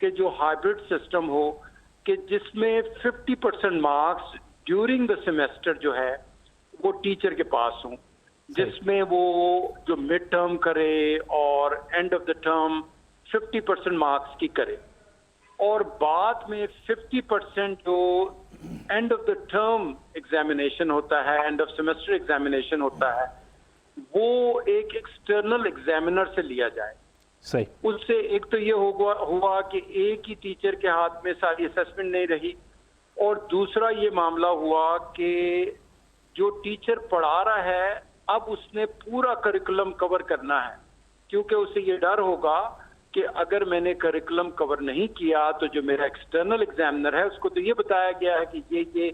कि जो हाइब्रिड सिस्टम हो कि जिसमें 50% मार्क्स ड्यूरिंग द सेमेस्टर जो है वो टीचर के पास हों, जिसमें वो जो मिड टर्म करे और end of the term 50% marks की करे और बाद में 50% जो end of the term examination होता है, एंड ऑफ सेमेस्टर एग्जामिनेशन होता है, वो एक एक्सटर्नल एग्जामिनर से लिया जाए। सही। उससे एक तो ये हुआ कि एक ही टीचर के हाथ में सारी असेसमेंट नहीं रही और दूसरा ये मामला हुआ कि जो टीचर पढ़ा रहा है अब उसने पूरा करिकुलम कवर करना है, क्योंकि उसे ये डर होगा कि अगर मैंने करिकुलम कवर नहीं किया तो जो मेरा एक्सटर्नल एग्जामिनर है उसको तो ये बताया गया है कि ये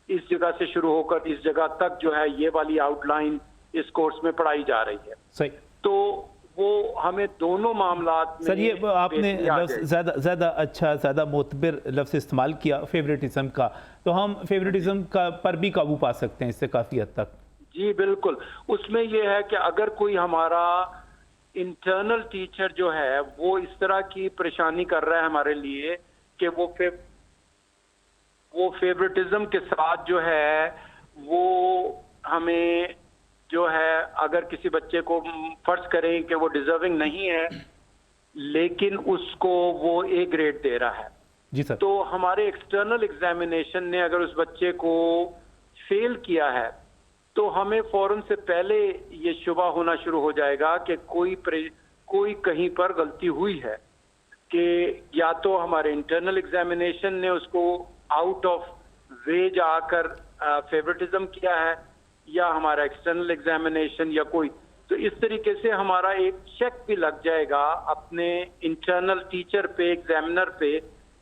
इस जगह से शुरू होकर इस जगह तक जो है ये वाली आउटलाइन इस कोर्स में पढ़ाई जा रही है। सही। तो वो हमें दोनों मामलात में सर ये आपने ज़्यादा अच्छा ज़्यादा मोतबर लफ्ज़ इस्तेमाल किया फेवरेटिज्म का, तो हम फेवरेटिज्म का पर भी काबू पा सकते हैं इससे काफ़ी हद तक। जी बिल्कुल, उसमें यह है कि अगर कोई हमारा इंटरनल टीचर जो है वो इस तरह की परेशानी कर रहा है हमारे लिए कि वो फेवरेटिज्म के साथ जो है वो हमें जो है अगर किसी बच्चे को फर्ज करें कि वो डिजर्विंग नहीं है लेकिन उसको वो ए ग्रेड दे रहा है जी सर, तो हमारे एक्सटर्नल एग्जामिनेशन ने अगर उस बच्चे को फेल किया है तो हमें फौरन से पहले ये शुबा होना शुरू हो जाएगा कि कोई कहीं पर गलती हुई है, कि या तो हमारे इंटरनल एग्जामिनेशन ने उसको आउट ऑफ वे जाकर फेवरेटिज्म किया है या हमारा एक्सटर्नल एग्जामिनेशन या कोई, तो इस तरीके से हमारा एक चेक भी लग जाएगा अपने इंटरनल टीचर पे, एग्जामिनर पे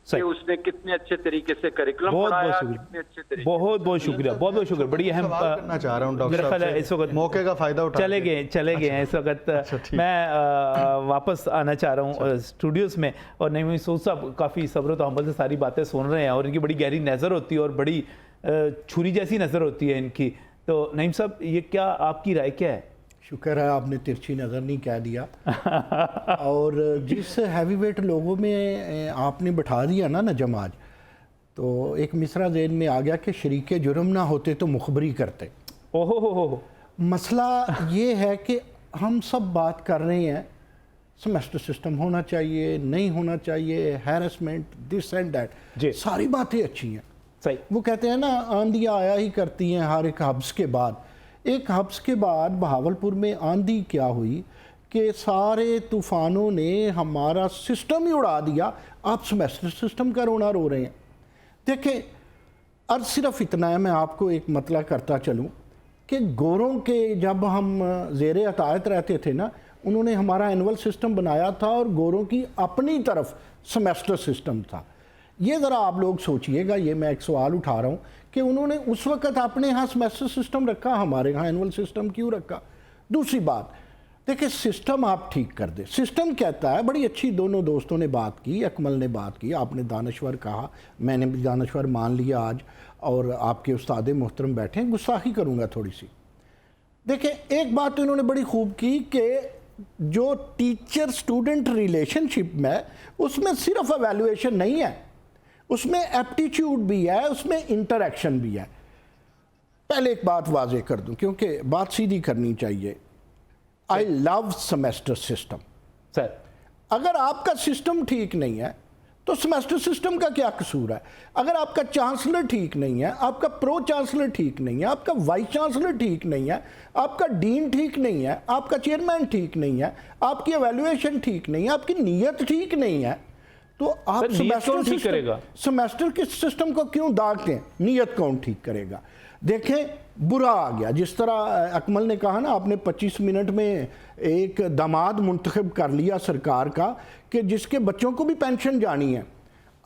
कि उसने कितने अच्छे तरीके से करिकुलम पढ़ाया, कितने अच्छे तरीके। बहुत शुक्रिया, बहुत शुक्रिया। बड़ी अहम करना चाह रहा हूँ डॉक्टर साहब से, इस वक्त मौके का फायदा उठा चले गए हैं इस वक्त। मैं वापस आना चाह रहा हूँ स्टूडियोज़ में और नईम मसूद साहब काफ़ी सब्र तो अमल से सारी बातें सुन रहे हैं और इनकी बड़ी गहरी नज़र होती है और बड़ी छुरी जैसी नज़र होती है इनकी। तो नईम साहब ये क्या आपकी राय क्या है? शुक्र है आपने तिरछी नज़र नहीं कह दिया और जिस हैवी वेट लोगों में आपने बैठा दिया ना जमाज, तो एक मिसरा ज़हन में आ गया कि शरीके जुर्म ना होते तो मुखबरी करते। ओहो हो। मसला ये है कि हम सब बात कर रहे हैं सेमेस्टर सिस्टम होना चाहिए, नहीं होना चाहिए, हैरेसमेंट, दिस एंड दैट, सारी बातें अच्छी हैं। सही। वो कहते हैं ना आंधियाँ आया ही करती हैं हर एक हब्स के बाद। एक हफ्स के बाद बहावलपुर में आंधी क्या हुई कि सारे तूफ़ानों ने हमारा सिस्टम ही उड़ा दिया। आप सेमेस्टर सिस्टम का रोना रो रहे हैं। देखें, अर्ज सिर्फ इतना है, मैं आपको एक मतलब करता चलूं कि गोरों के जब हम ज़ेरे अतायत रहते थे ना, उन्होंने हमारा एनुअल सिस्टम बनाया था और गोरों की अपनी तरफ सेमेस्टर सिस्टम था। ये ज़रा आप लोग सोचिएगा, ये मैं एक सवाल उठा रहा हूँ कि उन्होंने उस वक़्त अपने यहाँ सेमेस्टर सिस्टम रखा, हमारे यहाँ एनुअल सिस्टम क्यों रखा? दूसरी बात, देखिए सिस्टम आप ठीक कर दे। सिस्टम कहता है, बड़ी अच्छी दोनों दोस्तों ने बात की, अकमल ने बात की, आपने दानश्वर कहा, मैंने भी दानश्वर मान लिया आज, और आपके उस्ताद मोहतरम बैठे हैं, गुस्साखी करूंगा थोड़ी सी। देखिए एक बात तो इन्होंने बड़ी खूब की कि जो टीचर स्टूडेंट रिलेशनशिप में, उसमें सिर्फ एवेल्युएशन नहीं है, उसमें एप्टीट्यूड भी है, उसमें इंटरेक्शन भी है। पहले एक बात वाजे कर दूं क्योंकि बात सीधी करनी चाहिए। I love semester system. Sir अगर आपका सिस्टम ठीक नहीं है तो सेमेस्टर सिस्टम का क्या कसूर है? अगर आपका चांसलर ठीक नहीं है, आपका प्रो चांसलर ठीक नहीं है, आपका वाइस चांसलर ठीक नहीं है, आपका डीन ठीक नहीं है, आपका चेयरमैन ठीक नहीं है, आपकी एवेल्युएशन ठीक नहीं है, आपकी नीयत ठीक नहीं है, तो आप सर, नीयत कौन ठीक करेगा? सेमेस्टर के सिस्टम को क्यों दागते हैं? नीयत कौन ठीक करेगा? देखें बुरा आ गया, जिस तरह अकमल ने कहा ना, आपने 25 मिनट में एक दामाद मुंतखब कर लिया सरकार का कि जिसके बच्चों को भी पेंशन जानी है,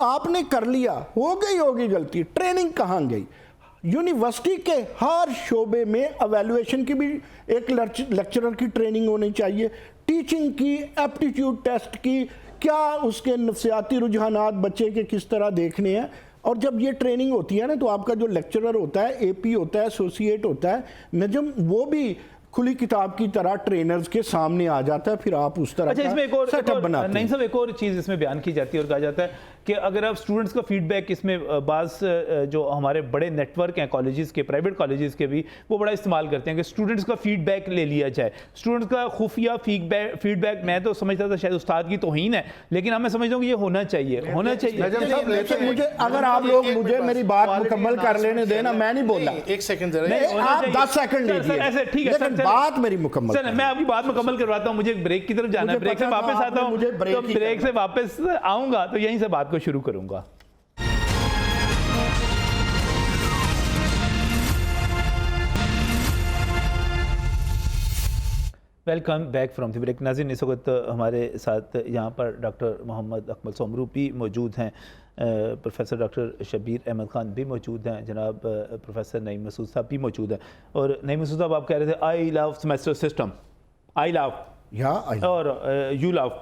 आपने कर लिया, हो गई होगी गलती, ट्रेनिंग कहाँ गई? यूनिवर्सिटी के हर शोबे में एवेल्युएशन की भी एक लेक्चरर की ट्रेनिंग होनी चाहिए, टीचिंग की, एप्टीट्यूड टेस्ट की, क्या उसके नफ्सियाती रुझानात बच्चे के किस तरह देखने हैं। और जब ये ट्रेनिंग होती है ना, तो आपका जो लेक्चरर होता है, एपी होता है, एसोसिएट होता है, नजम, वो भी खुली किताब की तरह ट्रेनर्स के सामने आ जाता है, फिर आप उस तरह अच्छा, इसमें का सेटअप बनाते हैं। नहीं साहब, एक और चीज़ इसमें बयान की जाती है और कहा जाता है कि अगर आप स्टूडेंट्स का फीडबैक, इसमें बाज़ जो हमारे बड़े नेटवर्क हैं कॉलेजेस के, प्राइवेट कॉलेजेस के भी, वो बड़ा इस्तेमाल करते हैं कि स्टूडेंट्स का फीडबैक ले लिया जाए। स्टूडेंट्स का खुफिया फीडबैक मैं तो समझता था शायद उस्ताद की तौहीन है, लेकिन अब मैं समझता हूँ कि ये होना चाहिए, होना चाहिए। मुझे अगर आप लोग मुझे मेरी बात मुकम्मल कर लेने देना, मैं नहीं बोला, एक सेकंड जरा, आप 10 सेकंड लीजिए, लेकिन बात मेरी मुकम्मल। चल मैं आपकी बात मुकम्मल करवाता हूँ, मुझे ब्रेक की तरफ जाना है, ब्रेक से वापस आता हूँ, तो ब्रेक से वापस आऊँगा तो यहीं से बात को शुरू करूँगा। Welcome back from the break. नाज़रीन, इस वक्त हमारे साथ यहाँ पर डॉक्टर मोहम्मद अकमल सोमरू भी मौजूद हैं, प्रोफेसर डॉक्टर शबीर अहमद ख़ान भी मौजूद हैं, जनाब प्रोफेसर नईम मसूद साहब भी मौजूद हैं। और नईम मसूद साहब, आप कह रहे थे I love semester system, I love और यू लव,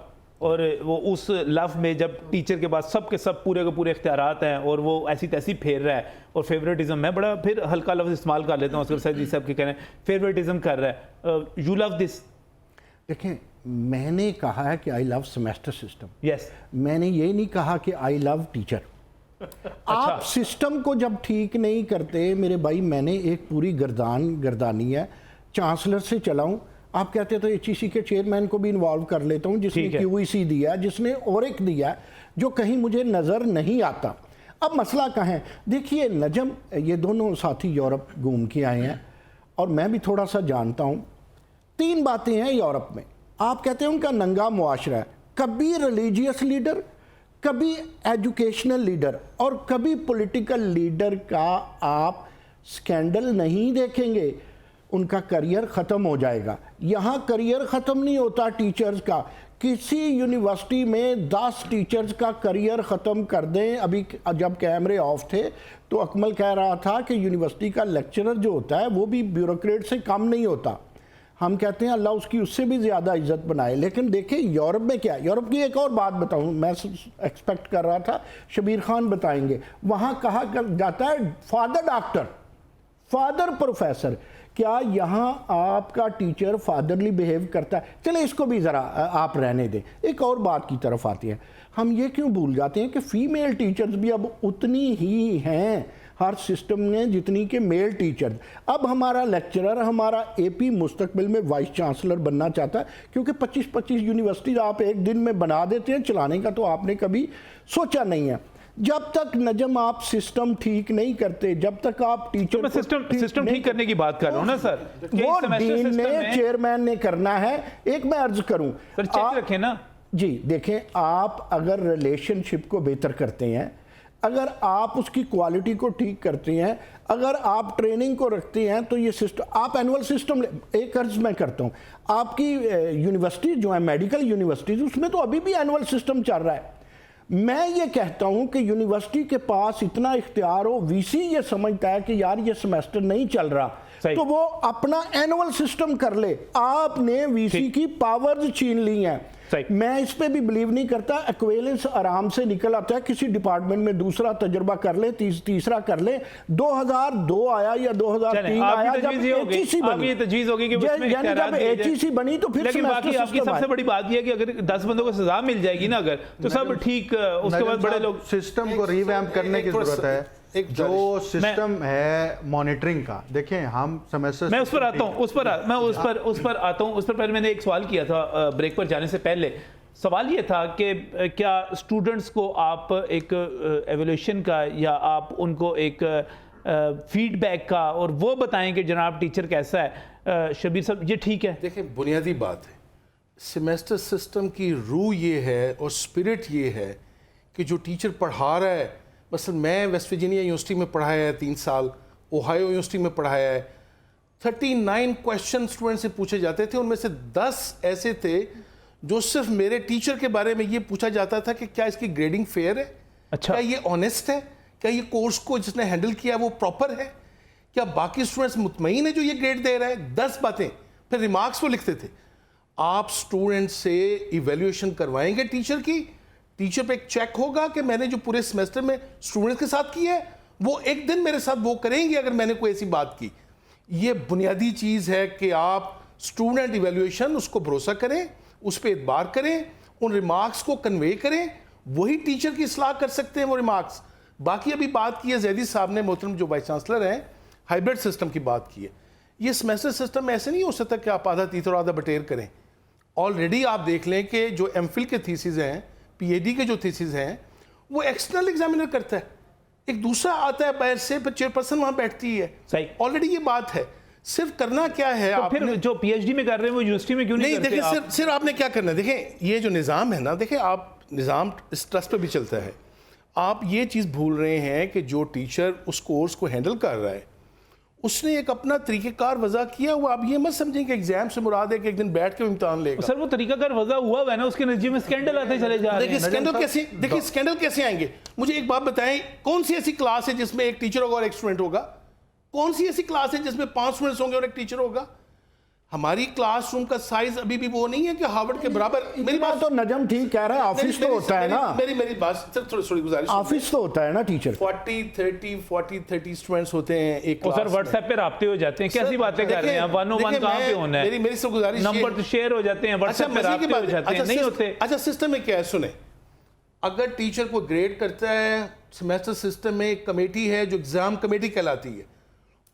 और वो उस लव में जब टीचर के पास सब के सब पूरे के पूरे इख्तियारात हैं और वो ऐसी तैसी फेर रहा है, और फेवरेटिज्म, मैं बड़ा फिर हल्का लफ्ज़ इस्तेमाल कर लेता हूँ, असगर सैदी साहब के कह रहे हैं फेवरेटिज्म कर रहा है, यू लव दिस। देखें, मैंने कहा है कि I love semester system, yes, मैंने ये नहीं कहा कि आई लव टीचर। आप सिस्टम को जब ठीक नहीं करते मेरे भाई, मैंने एक पूरी गर्दानी है, चांसलर से चलाऊं, आप कहते तो एचईसी के चेयरमैन को भी इन्वॉल्व कर लेता हूं, जिसने क्यूईसी दिया, जिसने ओरिक दिया, जो कहीं मुझे नज़र नहीं आता। अब मसला कहाँ है? देखिए नजम, ये दोनों साथी यूरोप घूम के आए हैं और मैं भी थोड़ा सा जानता हूँ। 3 बातें हैं यूरोप में, आप कहते हैं उनका नंगा मुआशरा है, कभी रिलीजियस लीडर, कभी एजुकेशनल लीडर और कभी पॉलिटिकल लीडर का आप स्कैंडल नहीं देखेंगे, उनका करियर ख़त्म हो जाएगा। यहाँ करियर ख़त्म नहीं होता टीचर्स का, किसी यूनिवर्सिटी में 10 टीचर्स का करियर ख़त्म कर दें। अभी जब कैमरे ऑफ थे तो अकमल कह रहा था कि यूनिवर्सिटी का लेक्चरर जो होता है वो भी ब्यूरोक्रेट से कम नहीं होता। हम कहते हैं अल्लाह उसकी उससे भी ज़्यादा इज्जत बनाए। लेकिन देखिए यूरोप में क्या है, यूरोप की एक और बात बताऊं, मैं एक्सपेक्ट कर रहा था शबीर खान बताएंगे। वहाँ कहा जाता है फादर डॉक्टर, फादर प्रोफेसर। क्या यहाँ आपका टीचर फादरली बिहेव करता है? चले इसको भी ज़रा आप रहने दें। एक और बात की तरफ आते हैं, हम ये क्यों भूल जाते हैं कि फ़ीमेल टीचर्स भी अब उतनी ही हैं हर सिस्टम में जितनी के मेल टीचर। अब हमारा लेक्चरर, हमारा एपी मुस्तकबिल में वाइस चांसलर बनना चाहता है, क्योंकि 25-25 यूनिवर्सिटी आप एक दिन में बना देते हैं, चलाने का तो आपने कभी सोचा नहीं है। जब तक नजम आप सिस्टम ठीक नहीं करते, जब तक आप टीचर तो सिस्टम ठीक करने की बात कर रहा हूं ना सर, वो डीन ने, चेयरमैन ने करना है। एक मैं अर्ज करूं सर, चेक रखें ना जी। देखें, आप अगर रिलेशनशिप को बेहतर करते हैं, अगर आप उसकी क्वालिटी को ठीक करते हैं, अगर आप ट्रेनिंग को रखते हैं, तो ये सिस्टम, आप एनुअल सिस्टम, एक अर्ज मैं करता हूं, आपकी यूनिवर्सिटी जो है मेडिकल यूनिवर्सिटीज, उसमें तो अभी भी एनुअल सिस्टम चल रहा है। मैं ये कहता हूं कि यूनिवर्सिटी के पास इतना इख्तियार हो, वीसी ये समझता है कि यार ये सेमेस्टर नहीं चल रहा, तो वो अपना एनुअल सिस्टम कर ले। आपने वीसी की पावर्स छीन ली हैं। मैं इस पे भी बिलीव नहीं करता। एक्वेलेंस आराम से निकल आता है, किसी डिपार्टमेंट में दूसरा तजर्बा कर ले, तीसरा कर ले। 2002 आया या 2003 आया जब एचईसी बनी, यानी जब एचईसी बनी तो फिर आपकी सबसे बड़ी बात यह है कि अगर 10 बंदों को सजा मिल जाएगी ना अगर, तो सब ठीक, उसके बाद बड़े लोग सिस्टम को रिवैम्प करने की जरूरत है। एक जो सिस्टम है मॉनिटरिंग का, देखें हम सेमेस्टर, मैं उस पर आता हूं, उस पर पहले मैंने एक सवाल किया था ब्रेक पर जाने से पहले। सवाल ये था कि क्या स्टूडेंट्स को आप एक एवोल्यूशन का या आप उनको एक फीडबैक का और वो बताएं कि जनाब टीचर कैसा है। शबीर साहब, ये ठीक है? देखिए, बुनियादी बात है, सेमेस्टर सिस्टम की रूह ये है और स्पिरिट ये है कि जो टीचर पढ़ा रहा है, मसलन मैं वेस्ट वर्जीनिया यूनिवर्सिटी में पढ़ाया है 3 साल, ओहायो यूनिवर्सिटी में पढ़ाया है, 39 क्वेश्चन स्टूडेंट से पूछे जाते थे, उनमें से 10 ऐसे थे जो सिर्फ मेरे टीचर के बारे में ये पूछा जाता था कि क्या इसकी ग्रेडिंग फेयर है, अच्छा, क्या ये ऑनेस्ट है, क्या ये कोर्स को जिसने हैंडल किया वो प्रॉपर है, क्या बाकी स्टूडेंट्स मुतमईन है जो ये ग्रेड दे रहा है। 10 बातें, फिर रिमार्क्स वो लिखते थे। आप स्टूडेंट से इवेल्युएशन करवाएंगे टीचर की, टीचर पे एक चेक होगा कि मैंने जो पूरे सेमेस्टर में स्टूडेंट्स के साथ किया है वो एक दिन मेरे साथ वो करेंगे अगर मैंने कोई ऐसी बात की। ये बुनियादी चीज़ है कि आप स्टूडेंट इवेल्युएशन उसको भरोसा करें, उस पर एतबार करें, उन रिमार्क्स को कन्वे करें, वही टीचर की इस्लाह कर सकते हैं वो रिमार्क्स। बाकी अभी बात की है जैदी साहब ने, मोहतरम जो वाइस चांसलर हैं, हाइब्रिड सिस्टम की बात की है। ये सेमेस्टर सिस्टम ऐसे नहीं हो सकता कि आप आधा तीतर और आधा बटेर करें। ऑलरेडी आप देख लें कि जो एमफिल के थीसिस हैं, पीएचडी के जो थीसिस हैं, वो एक्सटर्नल एग्जामिनर करता है, एक दूसरा आता है बाहर से, फिर चेयरपर्सन वहां बैठती है। सही, ऑलरेडी ये बात है। सिर्फ करना क्या है, तो फिर जो पीएचडी में कर रहे हैं वो यूनिवर्सिटी में क्यों नहीं करते? देखिए, सिर्फ आपने क्या करना है, देखें ये जो निज़ाम है ना, देखिए आप निज़ाम इस ट्रस्ट पे भी चलता है। आप ये चीज़ भूल रहे हैं कि जो टीचर उस कोर्स को हैंडल कर रहा है उसने एक अपना तरीक़ेकार वज़ा किया हुआ। आप ये मत समझें कि एग्जाम से मुराद है कि एक दिन बैठ के इम्तिहान लेगा। सर वो तरीक़ाकार वज़ा हुआ है ना, उसके नतीजे में स्कैंडल आते चले जा रहे हैं। देखिए स्कैंडल कैसे आएंगे? मुझे एक बात बताएं, कौन सी ऐसी क्लास है जिसमें एक टीचर होगा और एक स्टूडेंट होगा? कौन सी ऐसी क्लास है जिसमें 5 स्टूडेंट्स होंगे और एक टीचर होगा? हमारी क्लासरूम का साइज अभी भी वो नहीं है कि हार्वर्ड के बराबर। मेरी बात तो नजम ठीक कह रहा है, ऑफिस तो होता है ना। मेरी बात थोड़ी गुजारिश, ऑफिस तो होता है ना टीचर। 40-30 स्टूडेंट्स होते हैं एक क्लास। सर व्हाट्सएप पे राब्ते हो जाते हैं, कैसी बातें कर रहे हैं आप? 101 कहां पे होना है? मेरी से गुजारिश, नंबर तो शेयर हो जाते हैं, व्हाट्सएप पे राब्ते हो जाते हैं, नहीं होते। अच्छा, सिस्टम में क्या है सुने, अगर टीचर को ग्रेड करता है, सेमेस्टर सिस्टम में एक कमेटी है जो एग्जाम कमेटी कहलाती है,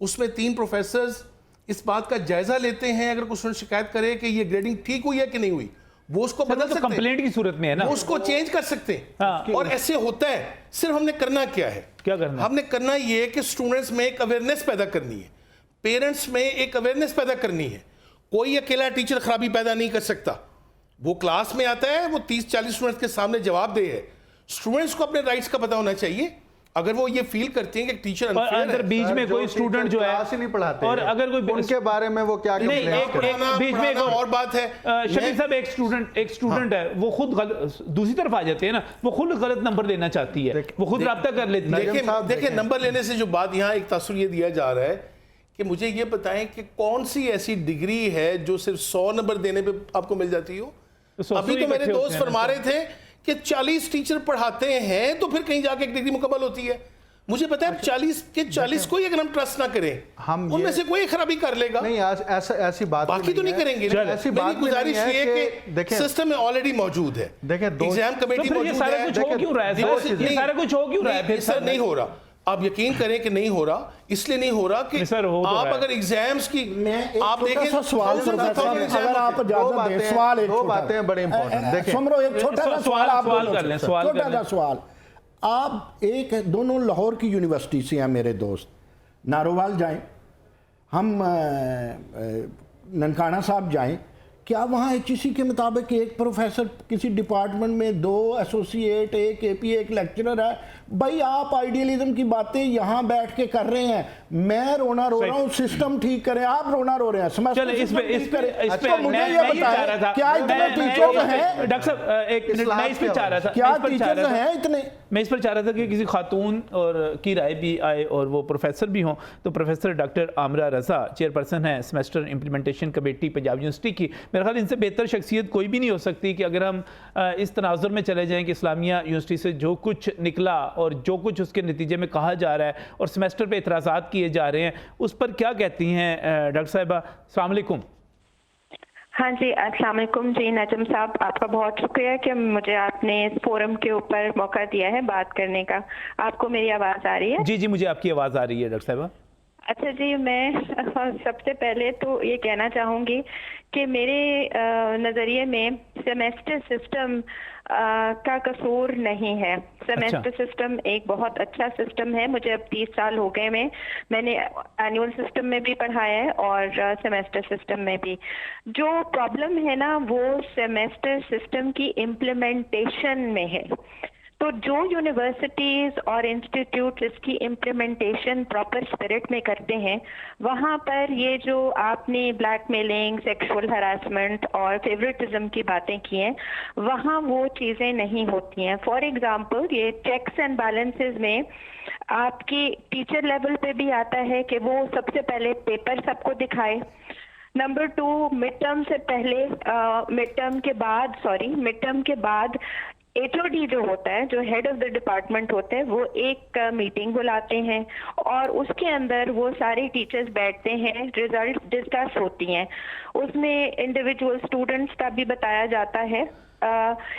उसमें 3 प्रोफेसर्स इस बात का जायजा लेते हैं। अगर कोई स्टूडेंट शिकायत करे कि ये ग्रेडिंग ठीक हुई है कि नहीं हुई, वो उसको बदल सकते हैं, कंप्लेंट की सूरत में है ना, वो उसको चेंज कर सकते हैं। हाँ। और ऐसे होता है। सिर्फ हमने करना क्या है, क्या करना? हमने करना ये है कि स्टूडेंट्स में एक अवेयरनेस पैदा करनी है, पेरेंट्स में एक अवेयरनेस पैदा करनी है। कोई अकेला टीचर खराबी पैदा नहीं कर सकता। वो क्लास में आता है, वो 30-40 स्टूडेंट्स के सामने जवाब दे है। स्टूडेंट्स को अपने राइट्स का पता होना चाहिए। अगर वो ये फील करते हैं कि टीचर अंदर बीच में कोई स्टूडेंट जो है क्लास ही नहीं पढ़ाते, और अगर कोई उनके बारे में वो क्या नहीं, बीच में एक और बात है, शबीर साहब, एक स्टूडेंट है, वो खुद दूसरी तरफ आ जाते हैं ना, वो खुद गलत नंबर लेना चाहती है, वो खुद राब्ता कर लेती है। देखिए नंबर लेने से जो बात यहाँ एक तासुर ये दिया जा रहा है कि मुझे ये बताएं कि कौन सी ऐसी डिग्री है जो सिर्फ 100 नंबर देने पे आपको मिल जाती हो। अभी तो मेरे दोस्त फरमा रहे थे कि 40 टीचर पढ़ाते हैं तो फिर कहीं जाके एक डिग्री मुकम्मल होती है। मुझे पता है 40 के 40 को अगर हम ट्रस्ट ना करें, हम उनमें से कोई खराबी कर लेगा। नहीं, आज ऐसी बात बाकी तो नहीं करेंगे। ऐसी बात गुजारिश ये है कि सिस्टम में ऑलरेडी मौजूद है, एग्जाम कमेटी मौजूद है। ये सारा कुछ हो क्यों रहा है? सर नहीं हो रहा, आप यकीन करें कि नहीं हो रहा। इसलिए नहीं हो रहा कि आप अगर एग्जाम्स की आप देखें, दो बातें बड़े इंपॉर्टेंट। देखिए एक छोटा सा सवाल, आप एक दोनों लाहौर की यूनिवर्सिटी से हैं मेरे दोस्त, नारोवाल जाएं, हम ननकाना साहब जाएं, क्या वहाँ HEC के मुताबिक एक प्रोफेसर किसी डिपार्टमेंट में 2 एसोसिएट, एक AP, एक लेक्चरर है? भाई आप आइडियलिज्म की बातें यहाँ बैठ के कर रहे हैं, मैं रोना रो रहा हूँ, सिस्टम ठीक करें, आप रोना रो रहे हैं। चलो इस पे मुझे ये बताएं क्या इतने टीचर्स हैं? डॉक्टर साहब एक मिनट, मैं इस पे चाह रहा था, क्या टीचर्स हैं इतने? मैं इस पर चाह रहा था कि किसी खातून और की राय भी आए और वो प्रोफेसर भी हों। तो प्रोफेसर डॉक्टर आमरा रज़ा चेयरपर्सन है semester implementation committee Punjab university की। मेरे ख्याल इनसे बेहतर शख्सियत कोई भी नहीं हो सकती कि अगर हम इस तनाजुर में चले जाएं कि इस्लामिया यूनिवर्सिटी से जो कुछ निकला और जो कुछ उसके नतीजे में कहा जा रहा है और सेमेस्टर पे इतराज़ात किए जा रहे हैं, उस पर क्या कहती हैं डॉक्टर साहिबा? अस्सलाम वालेकुम। हाँ जी, अस्सलाम वालेकुम जी। नजम साहब, आपका बहुत शुक्रिया कि मुझे आपने इस फोरम के ऊपर मौका दिया है बात करने का। आपको मेरी आवाज़ आ रही है? जी जी, मुझे आपकी आवाज़ आ रही है डॉक्टर साहिबा। अच्छा जी, मैं सबसे पहले तो ये कहना चाहूँगी कि मेरे नज़रिए में सेमेस्टर सिस्टम का कसूर नहीं है। सेमेस्टर सिस्टम एक बहुत अच्छा सिस्टम है। मुझे अब 30 साल हो गए मैंने एनुअल सिस्टम में भी पढ़ाया है और सेमेस्टर सिस्टम में भी। जो प्रॉब्लम है ना, वो सेमेस्टर सिस्टम की इम्प्लीमेंटेशन में है। तो जो यूनिवर्सिटीज़ और इंस्टीट्यूट इसकी इम्प्लीमेंटेशन प्रॉपर स्पिरिट में करते हैं, वहाँ पर ये जो आपने ब्लैकमेलिंग, सेक्सुअल हरासमेंट और फेवरेटिज्म की बातें की हैं, वहाँ वो चीज़ें नहीं होती हैं। फॉर एग्जांपल, ये चेक्स एंड बैलेंसेस में आपकी टीचर लेवल पे भी आता है कि वो सबसे पहले पेपर सबको दिखाए। नंबर 2, मिड टर्म से पहले मिड टर्म के बाद HOD जो होता है, जो हेड ऑफ द डिपार्टमेंट होते हैं, वो एक मीटिंग बुलाते हैं और उसके अंदर वो सारे टीचर्स बैठते हैं, रिजल्ट डिस्कस होती हैं। उसमें इंडिविजुअल स्टूडेंट्स का भी बताया जाता है।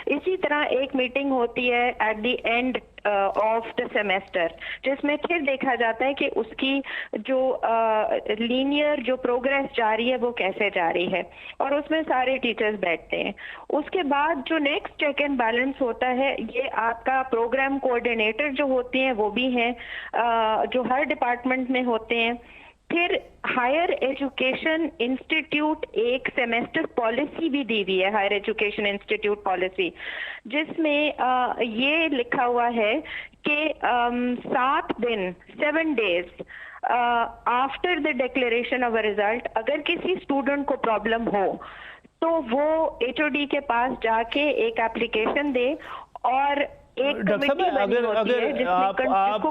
इसी तरह एक मीटिंग होती है at the end of the semester, जिसमें फिर देखा जाता है कि उसकी जो लीनियर जो प्रोग्रेस जा रही है वो कैसे जा रही है, और उसमें सारे टीचर्स बैठते हैं। उसके बाद जो नेक्स्ट चेक एंड बैलेंस होता है, ये आपका प्रोग्राम कोऑर्डिनेटर जो होते हैं वो भी हैं, जो हर डिपार्टमेंट में होते हैं। फिर हायर एजुकेशन इंस्टीट्यूट एक सेमेस्टर पॉलिसी भी दी हुई है, हायर एजुकेशन इंस्टीट्यूट पॉलिसी, जिसमें ये लिखा हुआ है कि 7 days after the declaration of a result, अगर किसी स्टूडेंट को प्रॉब्लम हो तो वो HOD के पास जाके एक एप्लीकेशन दे और एक डॉक्टर साहब, अगर आप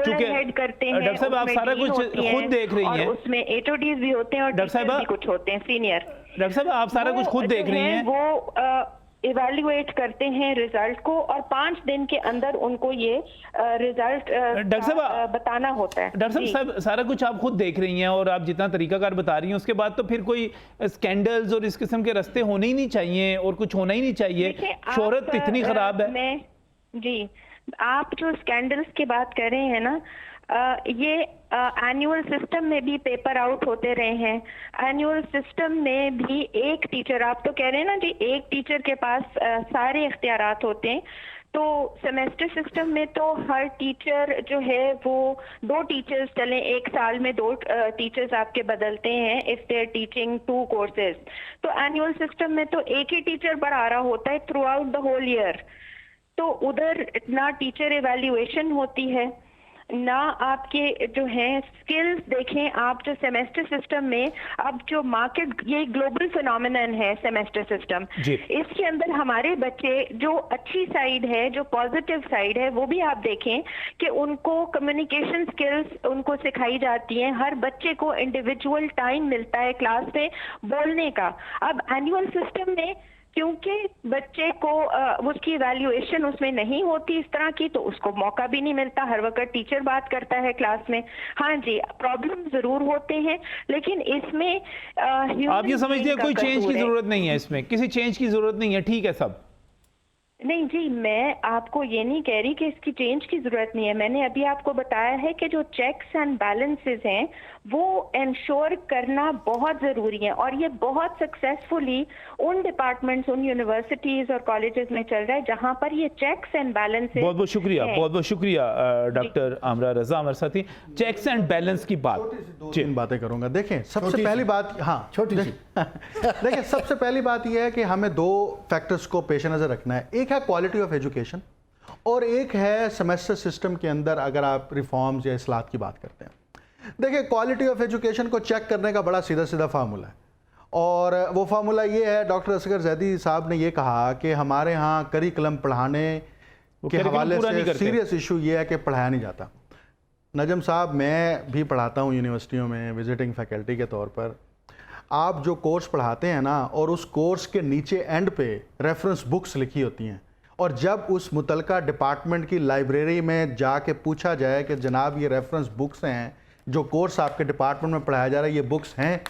चूंकि डॉक्टर साहब आप सारा कुछ खुद देख रही हैं, उसमें HODs भी होते हैं और डॉक्टर साहब भी कुछ होते हैं सीनियर। डॉक्टर साहब आप सारा कुछ खुद देख रही हैं, वो इवैल्यूएट करते हैं रिजल्ट को और 5 दिन के अंदर उनको ये रिजल्ट डॉक्टर साहब बताना होता है। डॉक्टर साहब सारा कुछ आप खुद देख रही हैं और आप जितना तरीकाकार बता रही हैं, उसके बाद तो फिर कोई स्कैंडल्स और इस किस्म के रास्ते होने ही नहीं चाहिए और कुछ होना ही नहीं चाहिए। शोहरत इतनी खराब है। जी, आप जो स्कैंडल्स की बात कर रहे हैं ना, ये एनुअल सिस्टम में भी पेपर आउट होते रहे हैं। एनुअल सिस्टम में भी एक टीचर, आप तो कह रहे हैं ना जी, एक टीचर के पास सारे इख्तियारात होते हैं। तो सेमेस्टर सिस्टम में तो हर टीचर जो है वो 2 टीचर्स चलें, एक साल में 2 टीचर्स आपके बदलते हैं if they are teaching 2 courses. तो एनुअल सिस्टम में तो एक ही टीचर पढ़ा रहा होता है through out the whole year. तो उधर ना टीचर एवेल्युएशन होती है, ना आपके जो है स्किल्स देखें आप। जो सेमेस्टर सिस्टम में अब जो मार्केट, ये ग्लोबल फिनोमिनन है सेमेस्टर सिस्टम, इसके अंदर हमारे बच्चे जो अच्छी साइड है, जो पॉजिटिव साइड है, वो भी आप देखें कि उनको कम्युनिकेशन स्किल्स उनको सिखाई जाती हैं। हर बच्चे को इंडिविजुअल टाइम मिलता है क्लास में बोलने का। अब एनुअल सिस्टम में क्योंकि बच्चे को उसकी इवैल्यूएशन उसमें नहीं होती इस तरह की, तो उसको मौका भी नहीं मिलता। हर वक्त टीचर बात करता है क्लास में। हाँ जी, प्रॉब्लम जरूर होते हैं, लेकिन इसमें आप ये समझते हैं कोई चेंज की जरूरत नहीं है, इसमें किसी चेंज की जरूरत नहीं है, ठीक है सब? नहीं जी, मैं आपको ये नहीं कह रही कि इसकी चेंज की जरूरत नहीं है। मैंने अभी आपको बताया है कि जो चेक्स एंड बैलेंसेस हैं वो इंश्योर करना बहुत जरूरी है, और ये बहुत सक्सेसफुली उन डिपार्टमेंट्स, उन यूनिवर्सिटीज और कॉलेजेस में चल रहा है जहां पर ये चेक्स एंड बैलेंसेस। बहुत बहुत शुक्रिया डॉक्टर आमरा रज़ा हमारे साथी। चेक्स एंड बैलेंस की बात, 2-3 बातें करूंगा। देखें, सबसे पहली बात, हाँ छोटी सी, देखिए, सबसे पहली बात यह है कि हमें दो फैक्टर्स को पेश नज़र रखना है। एक है क्वालिटी ऑफ एजुकेशन और एक है सेमेस्टर सिस्टम के अंदर अगर आप रिफॉर्म्स या इस्लाहत की बात करते हैं। देखिए, क्वालिटी ऑफ एजुकेशन को चेक करने का बड़ा सीधा सीधा फार्मूला है और वो फार्मूला ये है, डॉक्टर असगर जैदी साहब ने ये कहा कि हमारे यहाँ करिकुलम पढ़ाने के हवाले से सीरियस इशू ये है कि पढ़ाया नहीं जाता। नजम साहब, मैं भी पढ़ाता हूँ यूनिवर्सिटियों में विजिटिंग फैकल्टी के तौर पर। आप जो कोर्स पढ़ाते हैं ना, और उस कोर्स के नीचे एंड पे रेफरेंस बुक्स लिखी होती हैं, और जब उस मुतलका डिपार्टमेंट की लाइब्रेरी में जाके पूछा जाए कि जनाब ये रेफरेंस बुक्स हैं, जो कोर्स आपके डिपार्टमेंट में पढ़ाया जा रहा है ये बुक्स हैं,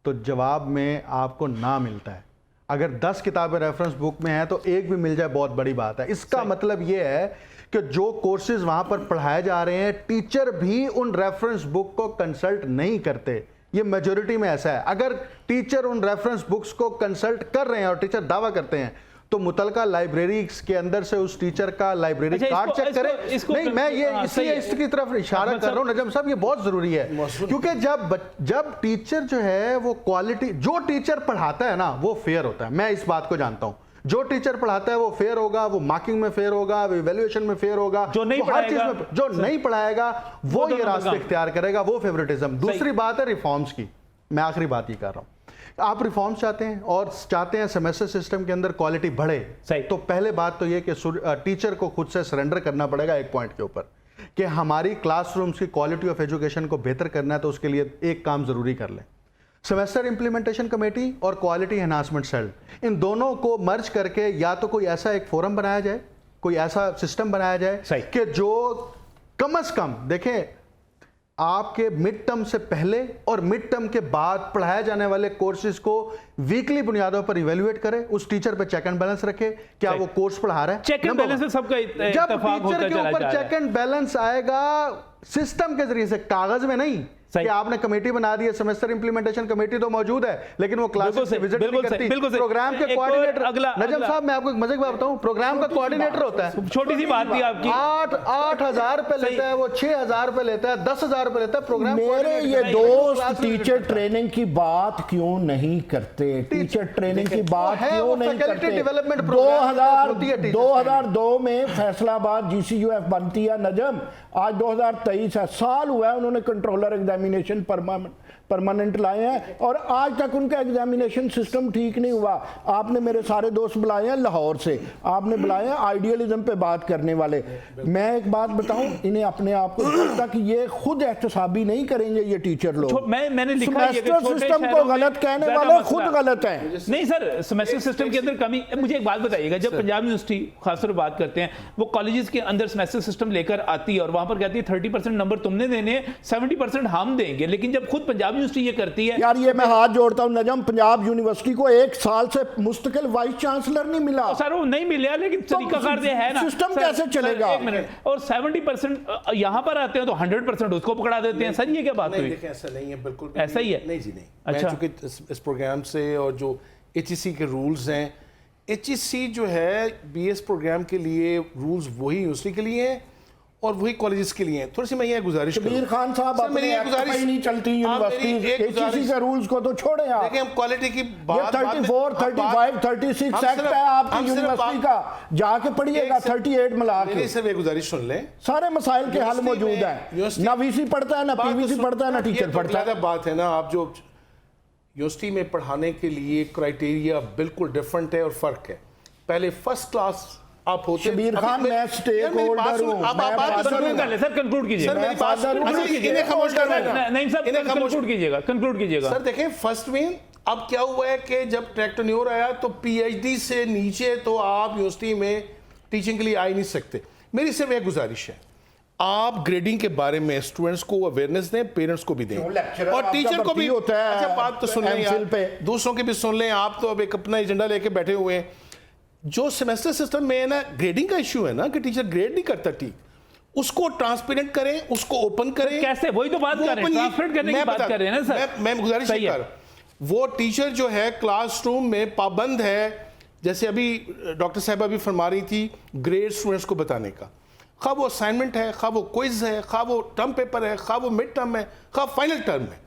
तो जवाब में आपको ना मिलता है। अगर 10 किताबें रेफरेंस बुक में हैं तो एक भी मिल जाए बहुत बड़ी बात है। इसका मतलब ये है कि जो कोर्सेज वहाँ पर पढ़ाए जा रहे हैं, टीचर भी उन रेफरेंस बुक को कंसल्ट नहीं करते। ये मेजॉरिटी में ऐसा है। अगर टीचर उन रेफरेंस बुक्स को कंसल्ट कर रहे हैं और टीचर दावा करते हैं, तो मुतलका लाइब्रेरी के अंदर से उस टीचर का लाइब्रेरी कार्ड चेक करें। नहीं, मैं ये इसलिए इसकी तरफ इशारा कर रहा हूँ नजम साहब, ये बहुत जरूरी है, क्योंकि जब टीचर जो है वो क्वालिटी, जो टीचर पढ़ाता है ना वो फेयर होता है। मैं इस बात को जानता हूँ, जो टीचर पढ़ाता है वो फेयर होगा, वो मार्किंग में फेयर होगा, वो इवैल्यूएशन में फेयर होगा, जो नहीं पढ़ाएगा, जो नहीं पढ़ाएगा वो ये रास्ते इख्तियार करेगा, वो फेवरेटिज्म। दूसरी बात है रिफॉर्म्स की। मैं आखिरी बात ये कर रहा हूँ, आप रिफॉर्म्स चाहते हैं और चाहते हैं सेमेस्टर सिस्टम के अंदर क्वालिटी बढ़े, तो पहले बात तो ये कि टीचर को खुद से सरेंडर करना पड़ेगा एक पॉइंट के ऊपर कि हमारी क्लासरूम्स की क्वालिटी ऑफ एजुकेशन को बेहतर करना है, तो उसके लिए एक काम जरूरी कर लें। सेमेस्टर इंप्लीमेंटेशन कमेटी और क्वालिटी एनहांसमेंट सेल, इन दोनों को मर्ज करके या तो कोई ऐसा एक फोरम बनाया जाए, कोई ऐसा सिस्टम बनाया जाए कि जो कम से कम देखें आपके मिड टर्म से पहले और मिड टर्म के बाद पढ़ाए जाने वाले कोर्सेज को वीकली बुनियादों पर इवेल्युएट करे, उस टीचर पे चेक एंड बैलेंस रखे, क्या वो कोर्स पढ़ा रहा है। चेक एंड बैलेंस से सबका जब टीचर के ऊपर चेक एंड बैलेंस आएगा सिस्टम के जरिए से, कागज में नहीं कि आपने कमेटी बना दी है, सेमेस्टर इंप्लीमेंटेशन कमेटी तो मौजूद है लेकिन वो क्लासेस से विजिट नहीं करती। प्रोग्राम के कोऑर्डिनेटर, नजम साहब मैं आपको एक मजे की बात बताऊं, प्रोग्राम का कोऑर्डिनेटर होता है, छोटी सी बात थी आपकी, 8,000 रुपए लेता है, वो 6,000 रुपए लेता है, 10,000 रुपए लेता है प्रोग्राम। मेरे ये दोस्त टीचर ट्रेनिंग की बात क्यों नहीं करते? टीचर ट्रेनिंग की बात क्यों नहीं करते? 2002 में फैसलाबाद GCUF बनती है नजम, आज 2023 है, साल हुआ है उन्होंने कंट्रोलर एग्जामिनेशन परमानेंट लाए हैं और आज तक उनका एग्जामिनेशन सिस्टम ठीक नहीं हुआ। आपने मेरे सारे दोस्त बुलाए हैं लाहौर से, आपने बुलाए हैं आइडियलिज्म पे बात करने वाले। मैं एक बात बताऊं, इन्हें अपने आप को लगता कि ये खुद एहतसाबी नहीं करेंगे ये टीचर लोग। मैंने लिखा सिस्टम को गलत कहने वाले खुद गलत हैं। नहीं सर, सेमेस्टर सिस्टम के अंदर कमी, मुझे एक बात बताइएगा, जब पंजाब यूनिवर्सिटी खासतौर पर बात करते हैं, वो कॉलेजेस के अंदर सेमेस्टर सिस्टम लेकर आती है और वहां पर कहती है 30% नंबर तुमने देने, 70% हम देंगे, लेकिन जब खुद पंजाब यूनिवर्सिटी ये करती है। यार ये मैं हाथ जोड़ता हूं नजम, पंजाब यूनिवर्सिटी को 1 साल से मुस्तकिल वाइस चांसलर नहीं मिला। सर वो नहीं मिला, लेकिन तरीकाकार ये है ना, सिस्टम कैसे चलेगा? एक मिनट, और 70% यहां पर आते हैं तो 100% उसको पकड़ा देते हैं। सर ये क्या बात हुई? देखिए ऐसा नहीं है, बिल्कुल ऐसा ही है। नहीं जी नहीं। अच्छा, चूंकि इस प्रोग्राम से और जो HEC के रूल्स हैं, HEC जो है BS प्रोग्राम के लिए रूल्स वही यूनिवर्सिटी के लिए हैं और वही कॉलेजेस के लिए हैं। थोड़ी सी मैं ये गुजारिश शबीर खान साहब, मेरी गुजारिश नहीं चलती यूनिवर्सिटी, HEC के रूल्स को तो छोड़े आप। देखिए हम क्वालिटी की बात 34, 35, 36 एक्ट है आपकी यूनिवर्सिटी का, जाके पढ़िएगा 38 मिला के। सिर्फ एक गुजारिश सुन लें, सारे मसाइल के हल मौजूद हैं, ना VC पढ़ता है, ना PVC पढ़ता है, ना टीचर पढ़ता है। बात है ना, आप जो यूनिवर्सिटी में पढ़ाने के लिए क्राइटेरिया बिल्कुल डिफरेंट है और फर्क है। पहले फर्स्ट क्लास आप होते, शबीर खान मैं स्टेक होल्डर हूं, सर कंक्लूड कीजिए, इन्हें खामोश करना, नहीं सर कंक्लूड कीजिएगा। सर देखें, फर्स्ट में अब क्या हुआ है कि जब ट्रैक्टरन्योर आया तो PhD से नीचे तो आप यूनिवर्सिटी में टीचिंग के लिए आ ही नहीं सकते। मेरी सिर्फ एक गुजारिश है, आप ग्रेडिंग के बारे में स्टूडेंट्स को अवेयरनेस दें, पेरेंट्स को भी दें और टीचर को भी होता है। अच्छा बात तो सुन लें यार, दूसरों की भी सुन लें। आप तो अब एक अपना एजेंडा लेके बैठे हुए हैं। जो सेमेस्टर सिस्टम में ना ग्रेडिंग का इश्यू है ना, कि टीचर ग्रेड नहीं करता ठीक, उसको ट्रांसपेरेंट करें, उसको ओपन करें। कैसे? वही तो बात कर रहे हैं, ट्रांसपेरेंट करने की बात कर रहे हैं ना सर। मैं गुजारिश कर रहा हूं, वो टीचर जो है क्लासरूम में पाबंद है, जैसे अभी डॉक्टर साहबा भी फरमा रही थी, ग्रेड स्टूडेंट्स को बताने का, खा वो असाइनमेंट है, खा वो क्विज है, खा वो टर्म पेपर है, खा वो मिड टर्म है, खा फाइनल टर्म है।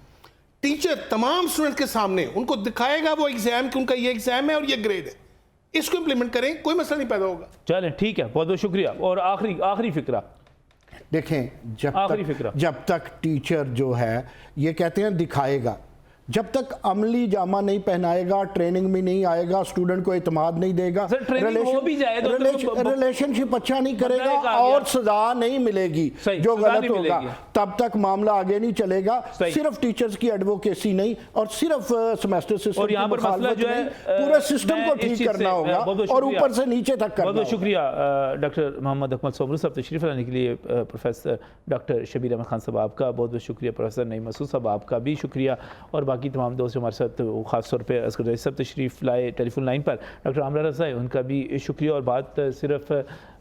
टीचर तमाम स्टूडेंट के सामने उनको दिखाएगा वो एग्जाम कि उनका ये एग्जाम है और ये ग्रेड है, इसको इंप्लीमेंट करें, कोई मसला नहीं पैदा होगा। चलें ठीक है, बहुत बहुत शुक्रिया। और आखिरी फिक्रा देखें, आखिरी फिक्रा। जब तक टीचर जो है ये कहते हैं दिखाएगा, जब तक अमली जामा नहीं पहनाएगा, ट्रेनिंग में नहीं आएगा, स्टूडेंट को एतमाद नहीं देगा, सर, ट्रेनिंग हो भी जाए तो रिलेशनशिप अच्छा नहीं करेगा और सजा नहीं मिलेगी जो गलत होगा, तब तक मामला आगे नहीं चलेगा। सिर्फ टीचर्स की एडवोकेसी नहीं और सिर्फ सेमेस्टर सिस्टम और यहाँ पर मसला जो है पूरे सिस्टम को ठीक करना होगा और ऊपर से नीचे तक करना। बहुत शुक्रिया डॉक्टर मोहम्मद अकमल सोमरू साहब तशरीफ लाने के लिए, प्रोफेसर डॉक्टर शबीर अहमद खान साहब आपका बहुत बहुत शुक्रिया, प्रोफेसर नईम मसूद साहब आपका भी शुक्रिया, और बाकी तमाम दोस्त हमारे साथ ख़ास तौर पे असगर सब तशरीफ़ लाए टेलीफोन लाइन पर, डॉक्टर आमरा रज़ा है, उनका भी शुक्रिया। और बात सिर्फ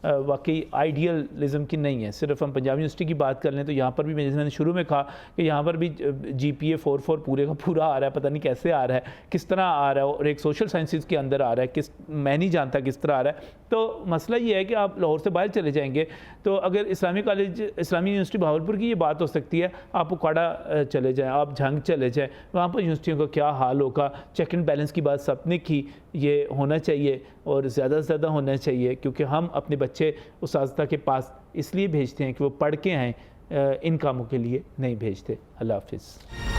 वाकई आइडियलिज़म की नहीं है, सिर्फ हम पंजाब यूनिवर्सिटी की बात कर लें तो यहाँ पर भी मैंने शुरू में कहा कि यहाँ पर भी GPA 4 पूरे का पूरा आ रहा है, पता नहीं कैसे आ रहा है, किस तरह आ रहा है, और एक सोशल साइंसेज के अंदर आ रहा है, मैं नहीं जानता किस तरह आ रहा है। तो मसला ये है कि आप लाहौर से बाहर चले जाएंगे तो अगर इस्लामी यूनिवर्सिटी भावलपुर की ये बात हो सकती है, आप उकाड़ा चले जाएँ, आप झंग चले जाएँ, वहाँ पर यूनिवर्सिटियों का क्या हाल होगा। चेक एंड बैलेंस की बात सबने की, ये होना चाहिए और ज़्यादा से ज़्यादा होना चाहिए, क्योंकि हम अपने बच्चे उस्ताज़ के पास इसलिए भेजते हैं कि वो पढ़ के आएँ, इन कामों के लिए नहीं भेजते। अल्लाह हाफ़िज़।